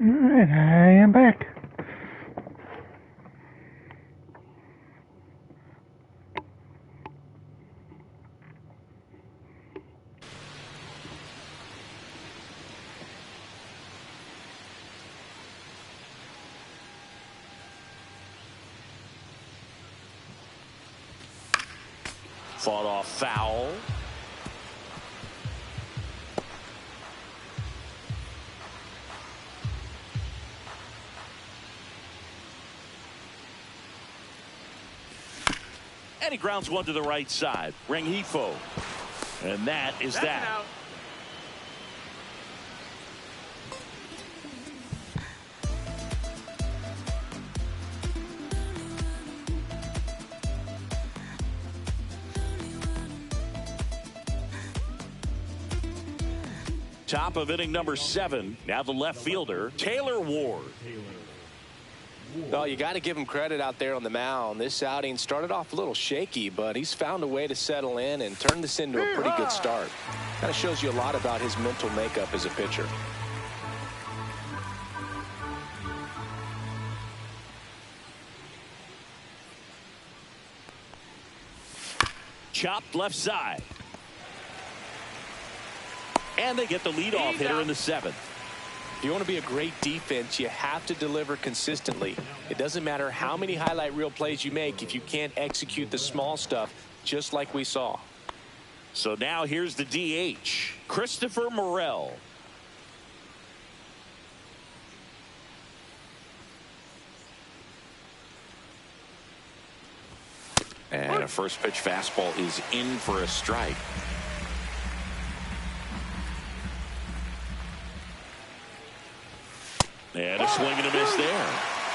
And I am back. Fought off foul. And he grounds one to the right side. Rengifo. And that is That's that. an out. Top of inning number 7. Now the left fielder, Taylor Ward. Well, you got to give him credit out there on the mound. This outing started off a little shaky, but he's found a way to settle in and turn this into a pretty good start. Kind of shows you a lot about his mental makeup as a pitcher. Chopped left side. And they get the leadoff hitter in the 7th. If you want to be a great defense, you have to deliver consistently. It doesn't matter how many highlight reel plays you make if you can't execute the small stuff, just like we saw. So now here's the DH, Christopher Morel. And a first pitch fastball is in for a strike. And a swing and a miss there.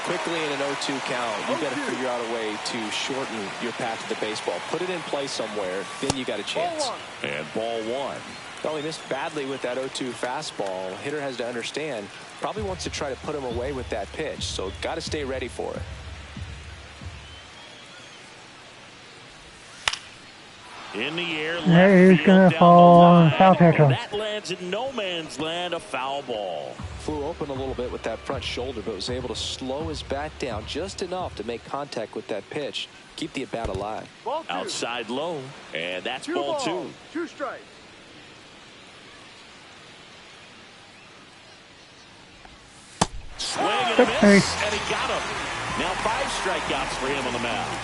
Quickly in an 0-2 count, you've got to figure out a way to shorten your path to the baseball. Put it in play somewhere, then you got a chance. And ball 1. Well, he missed badly with that 0-2 fastball. Hitter has to understand, probably wants to try to put him away with that pitch, so got to stay ready for it. In the air, left Yeah, he's field, gonna down fall the on line. foul territory. That lands in no man's land, a foul ball. Flew open a little bit with that front shoulder, but was able to slow his bat down just enough to make contact with that pitch. Keep the at-bat alive. Ball 2. Outside low, and that's 2 ball balls, 2. 2 strikes. Swing and a miss, and he got him. Now 5 strikeouts for him on the mound.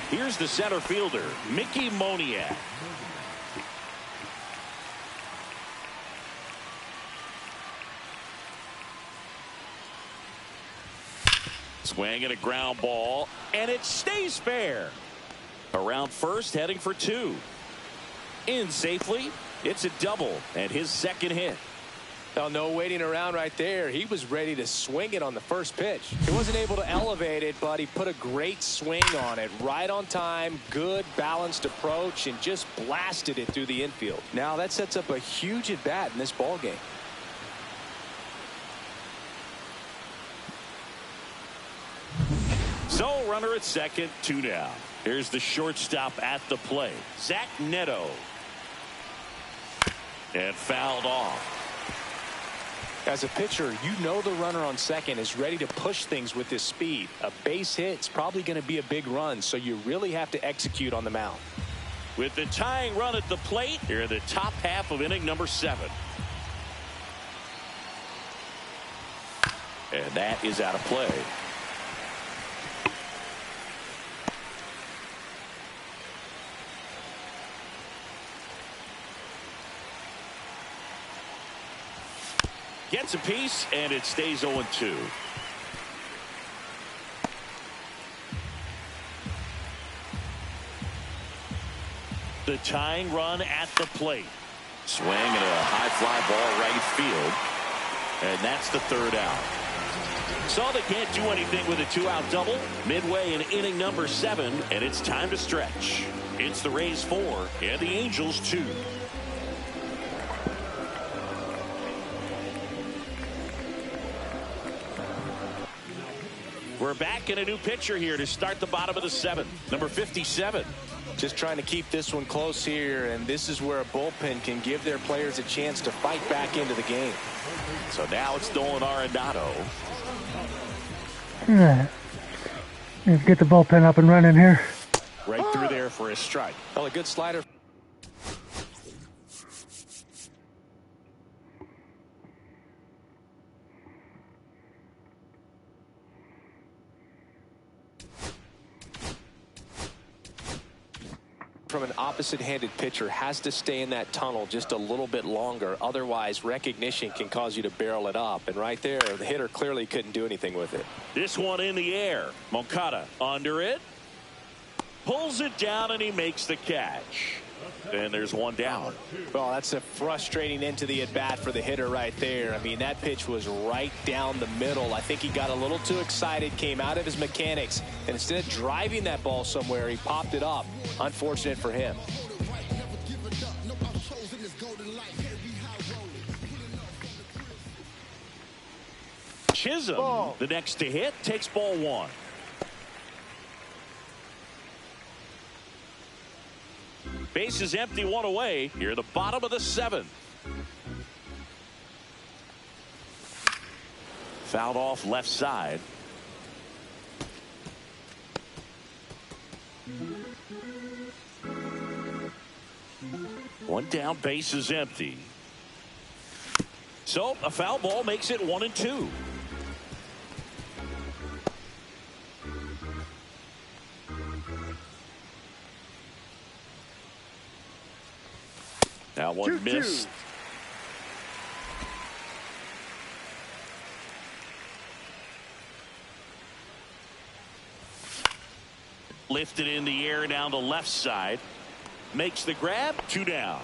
Here's the center fielder, Mickey Moniak. Swing and a ground ball, and it stays fair. Around first, heading for 2. In safely, it's a double, and his second hit. Well, no waiting around right there. He was ready to swing it on the first pitch. He wasn't able to elevate it, but he put a great swing on it. Right on time, good balanced approach, and just blasted it through the infield. Now that sets up a huge at bat in this ball game. So runner at second, 2 down. Here's the shortstop at the plate, Zach Neto. And fouled off. As a pitcher, you know the runner on second is ready to push things with his speed. A base hit's probably going to be a big run, so you really have to execute on the mound. With the tying run at the plate, here in the top half of inning number 7. And that is out of play. Gets a piece, and it stays 0-2. The tying run at the plate. Swing and a high fly ball right field. And that's the 3rd out. So they can't do anything with a 2-out double. Midway in inning number 7, and it's time to stretch. It's the Rays 4 and the Angels 2. We're back in a new pitcher here to start the bottom of the 7th. Number 57. Just trying to keep this one close here, and this is where a bullpen can give their players a chance to fight back into the game. So now it's Nolan Arenado. Let's get the bullpen up and running here. Right through there for a strike. Well, a good slider. From an opposite-handed pitcher has to stay in that tunnel just a little bit longer. Otherwise, recognition can cause you to barrel it up. And right there, the hitter clearly couldn't do anything with it. This one in the air. Moncada under it. Pulls it down, and he makes the catch. And there's one down. Well, that's a frustrating end to the at-bat for the hitter right there. I mean, that pitch was right down the middle. I think he got a little too excited, came out of his mechanics, and instead of driving that ball somewhere, he popped it up. Unfortunate for him. Chisholm, the next to hit, takes ball one. Base is empty, one away. Here at the bottom of the seventh. Fouled off left side. One down, base is empty. So a foul ball makes it 1-2. Now one missed. Lifted in the air down the left side. Makes the grab. 2 down.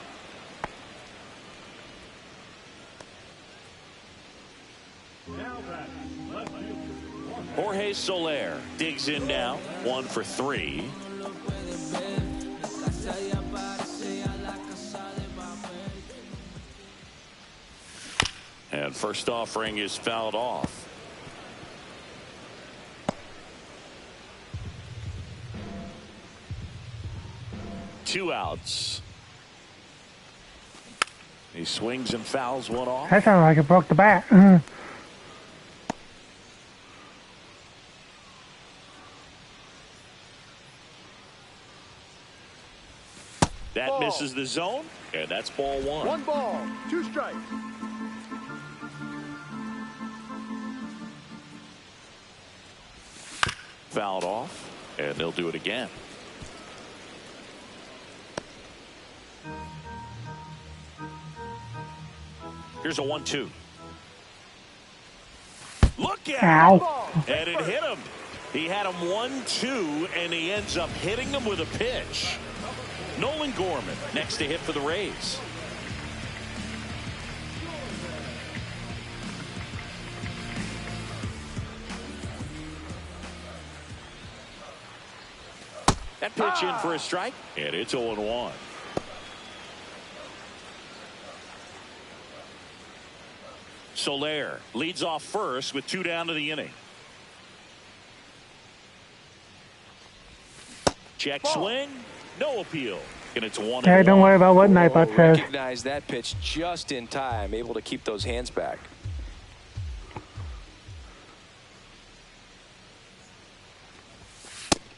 Jorge Soler digs in now. 1 for 3. And first offering is fouled off. Two outs. He swings and fouls one off. That sounded like it broke the bat. That misses the zone, and that's ball one. 1 ball, 2 strikes. Fouled off, and they'll do it again. Here's a 1-2. Look at Ow. him! And it hit him. He had him 1-2, and he ends up hitting him with a pitch. Nolan Gorman next to hit for the Rays. That pitch in for a strike, and it's 0-1. Soler leads off first with 2 down to the inning. Check swing, no appeal, and it's 1-1. Hey, don't worry about what Nightbot says. Recognize that pitch just in time, able to keep those hands back.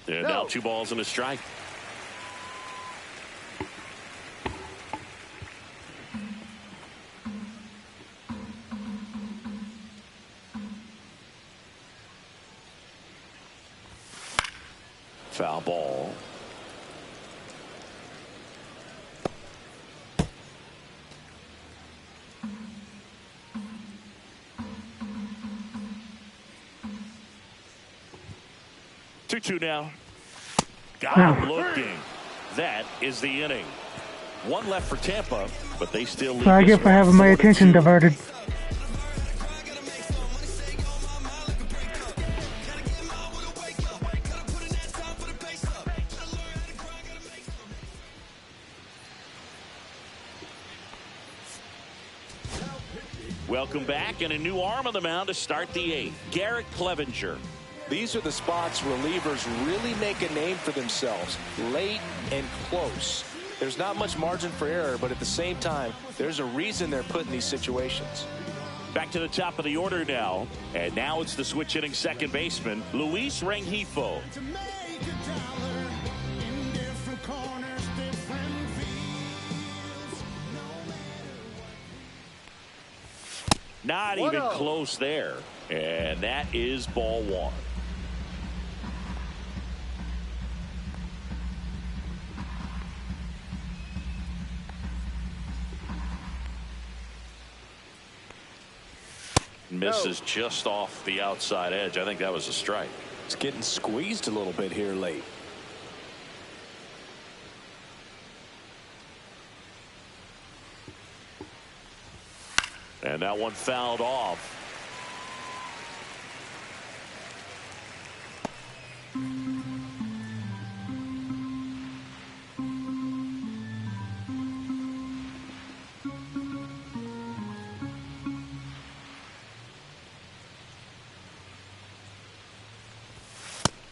And now 2 balls and a strike. Foul ball. Two now. Got him looking. That is the inning. 1 left for Tampa, but they still lead. So I get for having my attention diverted. Welcome back, and a new arm on the mound to start the 8th. Garrett Clevenger. These are the spots relievers really make a name for themselves, late and close. There's not much margin for error, but at the same time, there's a reason they're put in these situations. Back to the top of the order now. And now it's the switch hitting second baseman, Luis Rengifo. Not even close there. And that is ball one. Misses just off the outside edge. I think that was a strike. It's getting squeezed a little bit here late. And that one fouled off.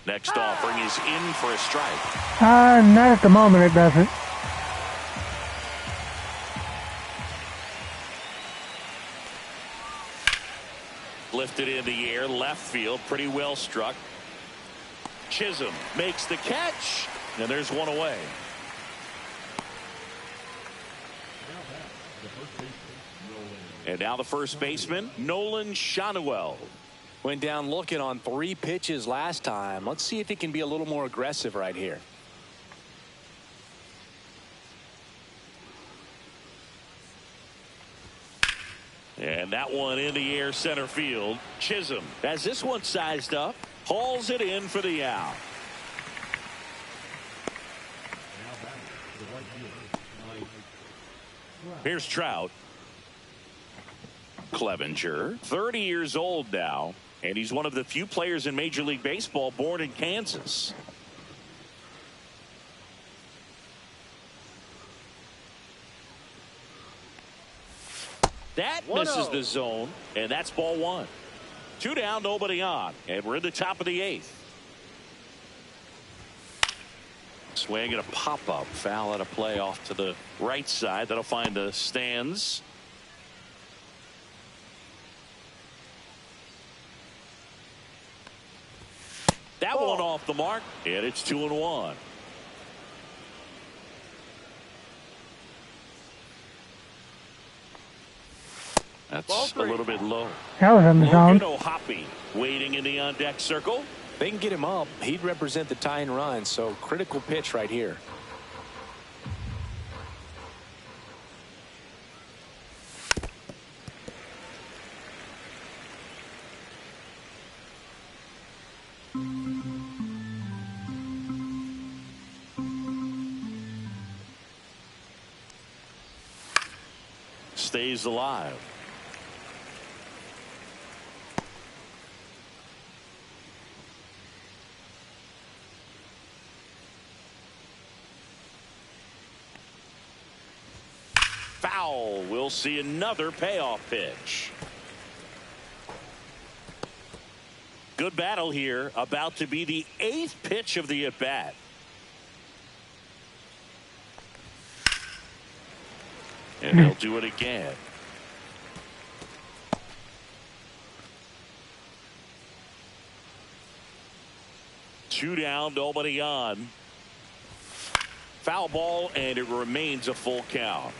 Next offering is in for a strike. Not at the moment, it doesn't. Lifted in the air, left field, pretty well struck. Chisholm makes the catch, and there's one away. And now the first baseman, Nolan Schanuel. Went down looking on 3 pitches last time. Let's see if he can be a little more aggressive right here. And that one in the air center field. Chisholm has this one sized up, hauls it in for the out. Here's Trout. Clevenger, 30 years old now, and he's one of the few players in Major League Baseball born in Kansas. That misses the zone, and that's ball one. 2 down, nobody on, and we're in the top of the 8th. Swing and a pop-up, foul at a play off to the right side. That'll find the stands. That one off the mark, and it's 2-1. That's a little bit low. That was in the zone. Logan O'Hoppe waiting in the on-deck circle. They can get him up. He'd represent the tying run, so critical pitch right here. Stays alive. Foul. We'll see another payoff pitch. Good battle here. About to be the 8th pitch of the at-bat. And they'll do it again. Two down, nobody on. Foul ball, and it remains a full count.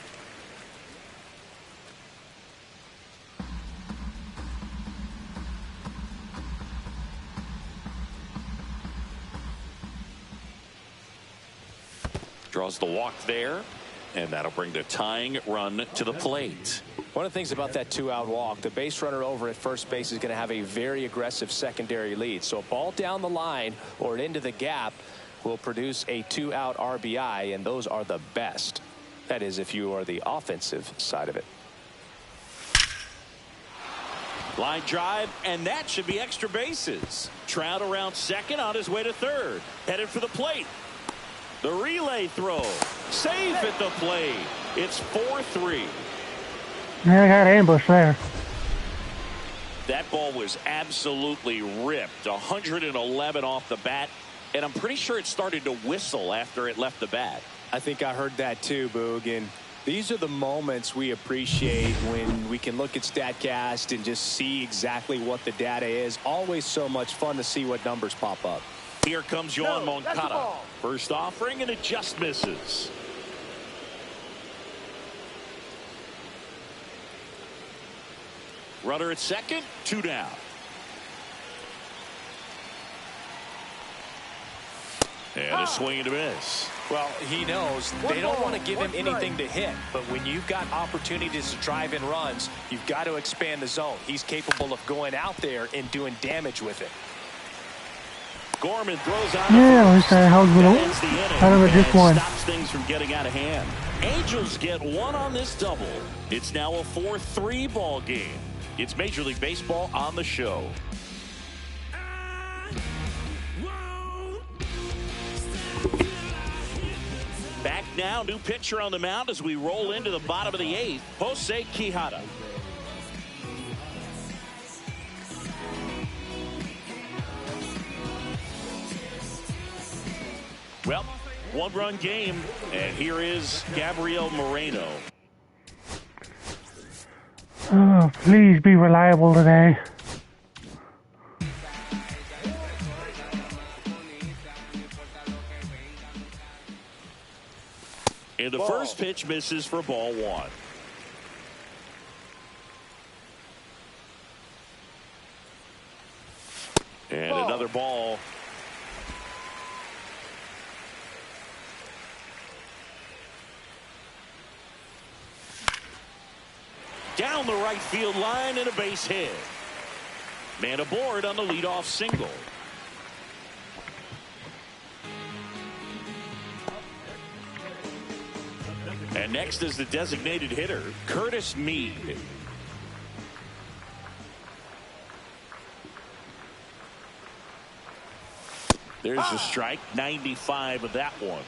Draws the walk there. And that'll bring the tying run to the plate. One of the things about that 2-out walk, the base runner over at first base is going to have a very aggressive secondary lead. So a ball down the line or into the gap will produce a 2-out RBI, and those are the best. That is, if you are the offensive side of it. Line drive, and that should be extra bases. Trout around second, on his way to third. Headed for the plate. The relay throw. Safe at the plate. It's 4-3. Yeah, I got ambushed there. That ball was absolutely ripped. 111 off the bat. And I'm pretty sure it started to whistle after it left the bat. I think I heard that too, Boog. And these are the moments we appreciate when we can look at StatCast and just see exactly what the data is. Always so much fun to see what numbers pop up. Here comes Yohan Moncada. First offering, and it just misses. Runner at second, 2 down. And a swing and a miss. Well, he knows they don't want to give him anything to hit, but when you've got opportunities to drive in runs, you've got to expand the zone. He's capable of going out there and doing damage with it. Gorman throws out. Yeah, at least I held it out of it just one. Stops things from getting out of hand. Angels get one on this double. It's now a 4-3 ball game. It's Major League Baseball on the show. Back now, new pitcher on the mound as we roll into the bottom of the 8th, Jose Quijada. Well, 1-run game, and here is Gabriel Moreno. Oh, please be reliable today. And the first pitch misses for ball 1. And another ball. Down the right field line and a base hit. Man aboard on the leadoff single. And next is the designated hitter, Curtis Mead. There's a strike, 95 of that one.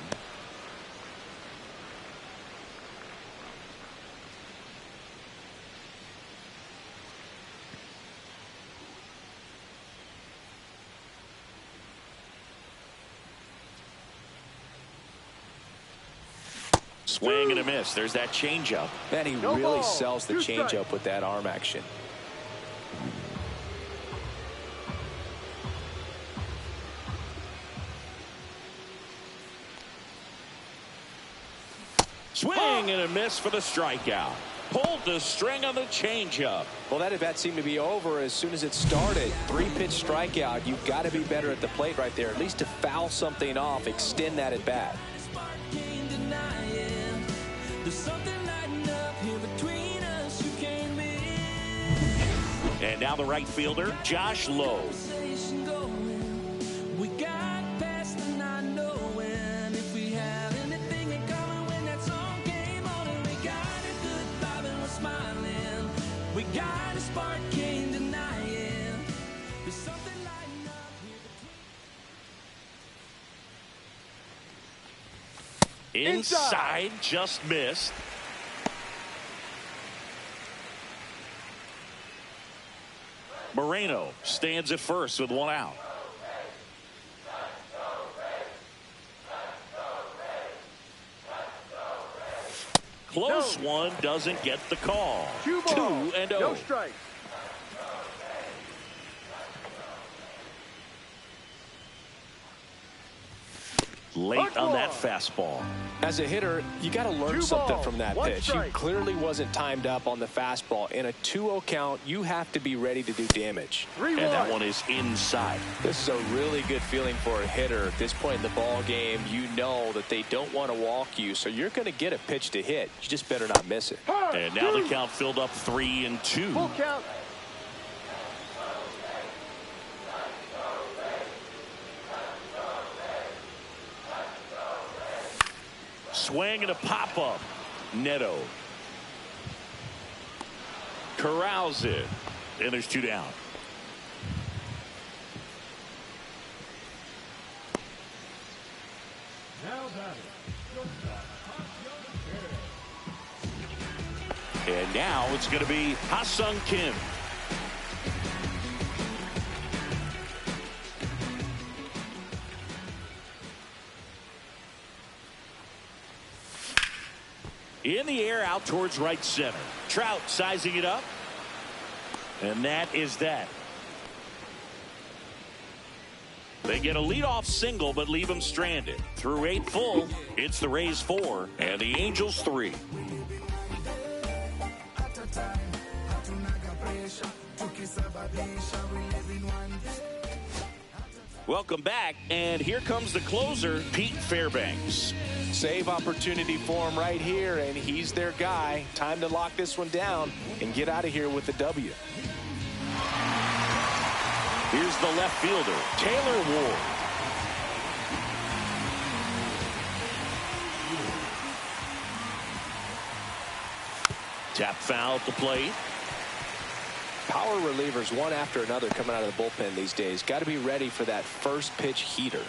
Swing and a miss. There's that changeup. And he really sells the changeup with that arm action. Swing and a miss for the strikeout. Pulled the string on the changeup. Well, that at bat seemed to be over as soon as it started. 3-pitch strikeout. You've got to be better at the plate right there, at least to foul something off, extend that at bat. And now the right fielder, Josh Lowe. Inside, just missed. Moreno stands at first with 1 out. Close one, doesn't get the call. 2-0. No strikes. Late on that fastball. As a hitter, you got to learn something from that pitch. He clearly wasn't timed up on the fastball. In a 2-0 count, you have to be ready to do damage. And that one is inside. This is a really good feeling for a hitter. At this point in the ball game, you know that they don't want to walk you, so you're going to get a pitch to hit. You just better not miss it. And now the count filled up 3-2. Full count. Swing and a pop-up. Neto corrals it. And there's 2 down. And now it's going to be Ha-Sung Kim. In the air out towards right center. Trout sizing it up. And that is that. They get a leadoff single but leave him stranded. Through 8 full, it's the Rays 4 and the Angels 3. Welcome back, and here comes the closer, Pete Fairbanks. Save opportunity for him right here, and he's their guy. Time to lock this one down and get out of here with the W. Here's the left fielder, Taylor Ward. Tap foul at the plate. Power relievers one after another coming out of the bullpen these days. Got to be ready for that first pitch heater.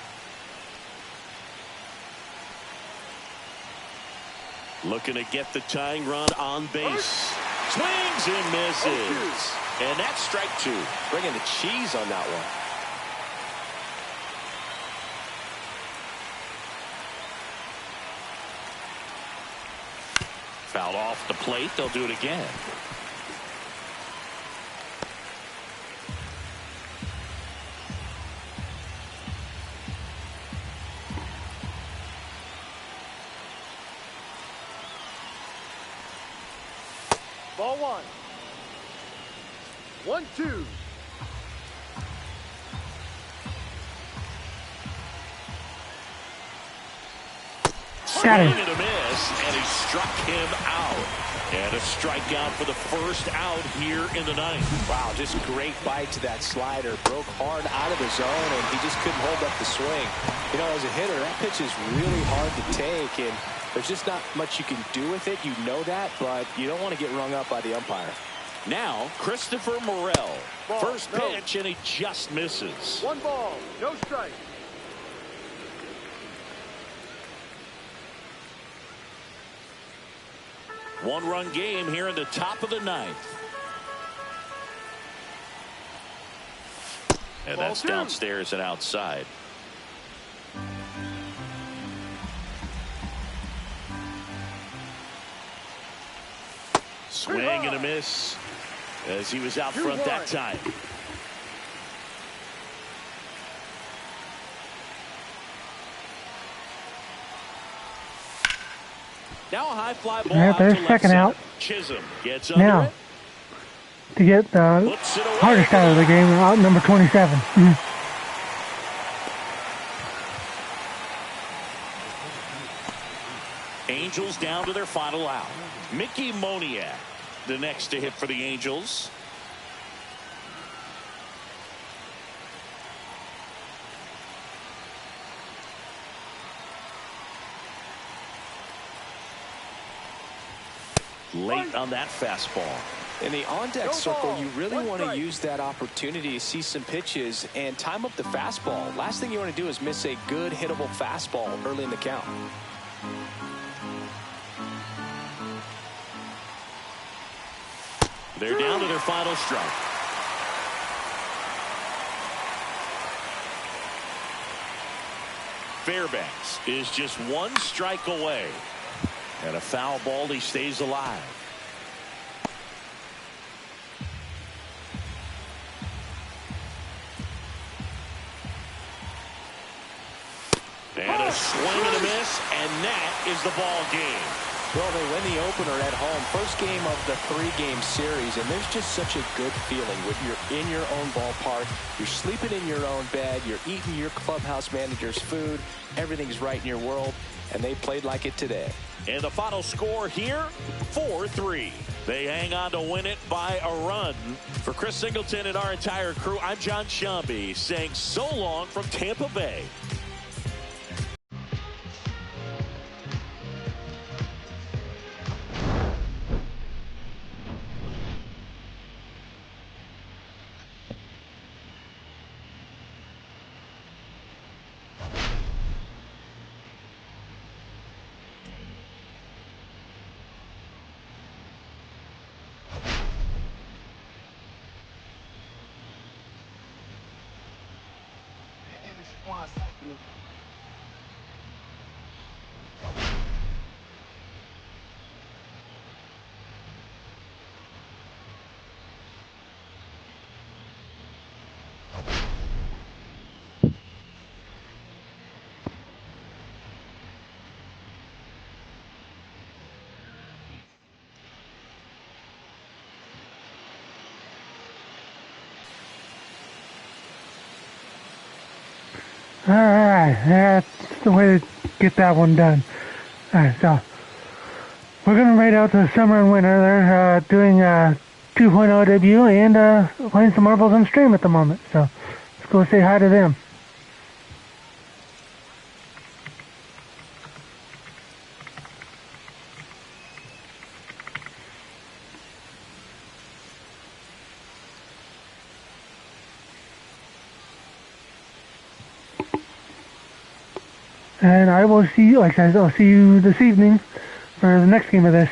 Looking to get the tying run on base. Swings and misses. And that's strike 2. Bringing the cheese on that one. Fouled off the plate. They'll do it again. Ball 1. 1-2. Got him. Swing and a miss, and he struck him out. And a strikeout for the first out here in the ninth. Wow, just great bite to that slider. Broke hard out of the zone, and he just couldn't hold up the swing. You know, as a hitter, that pitch is really hard to take, and there's just not much you can do with it. You know that, but you don't want to get rung up by the umpire. Now, Christopher Morel. Ball, First no. pitch, and he just misses. 1 ball, no strike. One-run game here in the top of the ninth. And Ball that's 2. downstairs and outside. Swing and a miss as he was out front that time. Now a high fly ball out there's to left second center. out. Chisholm gets under Now, it. to get the Puts it away. hardest out of the game, out number 27. Angels down to their final out. Mickey Moniak, the next to hit for the Angels. Late on that fastball. In the on-deck No circle, ball. you really 1 want to strike. use that opportunity to see some pitches and time up the fastball. Last thing you want to do is miss a good hittable fastball early in the count. They're down to their final strike. Fairbanks is just 1 strike away. And a foul ball, he stays alive. And a swing and a miss, and that is the ball game. Well, they win the opener at home. First game of the 3-game series, and there's just such a good feeling when you're in your own ballpark. You're sleeping in your own bed. You're eating your clubhouse manager's food. Everything's right in your world, and they played like it today. And the final score here, 4-3. They hang on to win it by a run. For Chris Singleton and our entire crew, I'm John Shambi saying so long from Tampa Bay. Alright, that's the way to get that one done. Alright, so we're going to rate out the summer and winter. They're doing 2.0 debut and playing some marbles on stream at the moment. So let's go say hi to them. And I will see you, like I said, I'll see you this evening for the next game of this.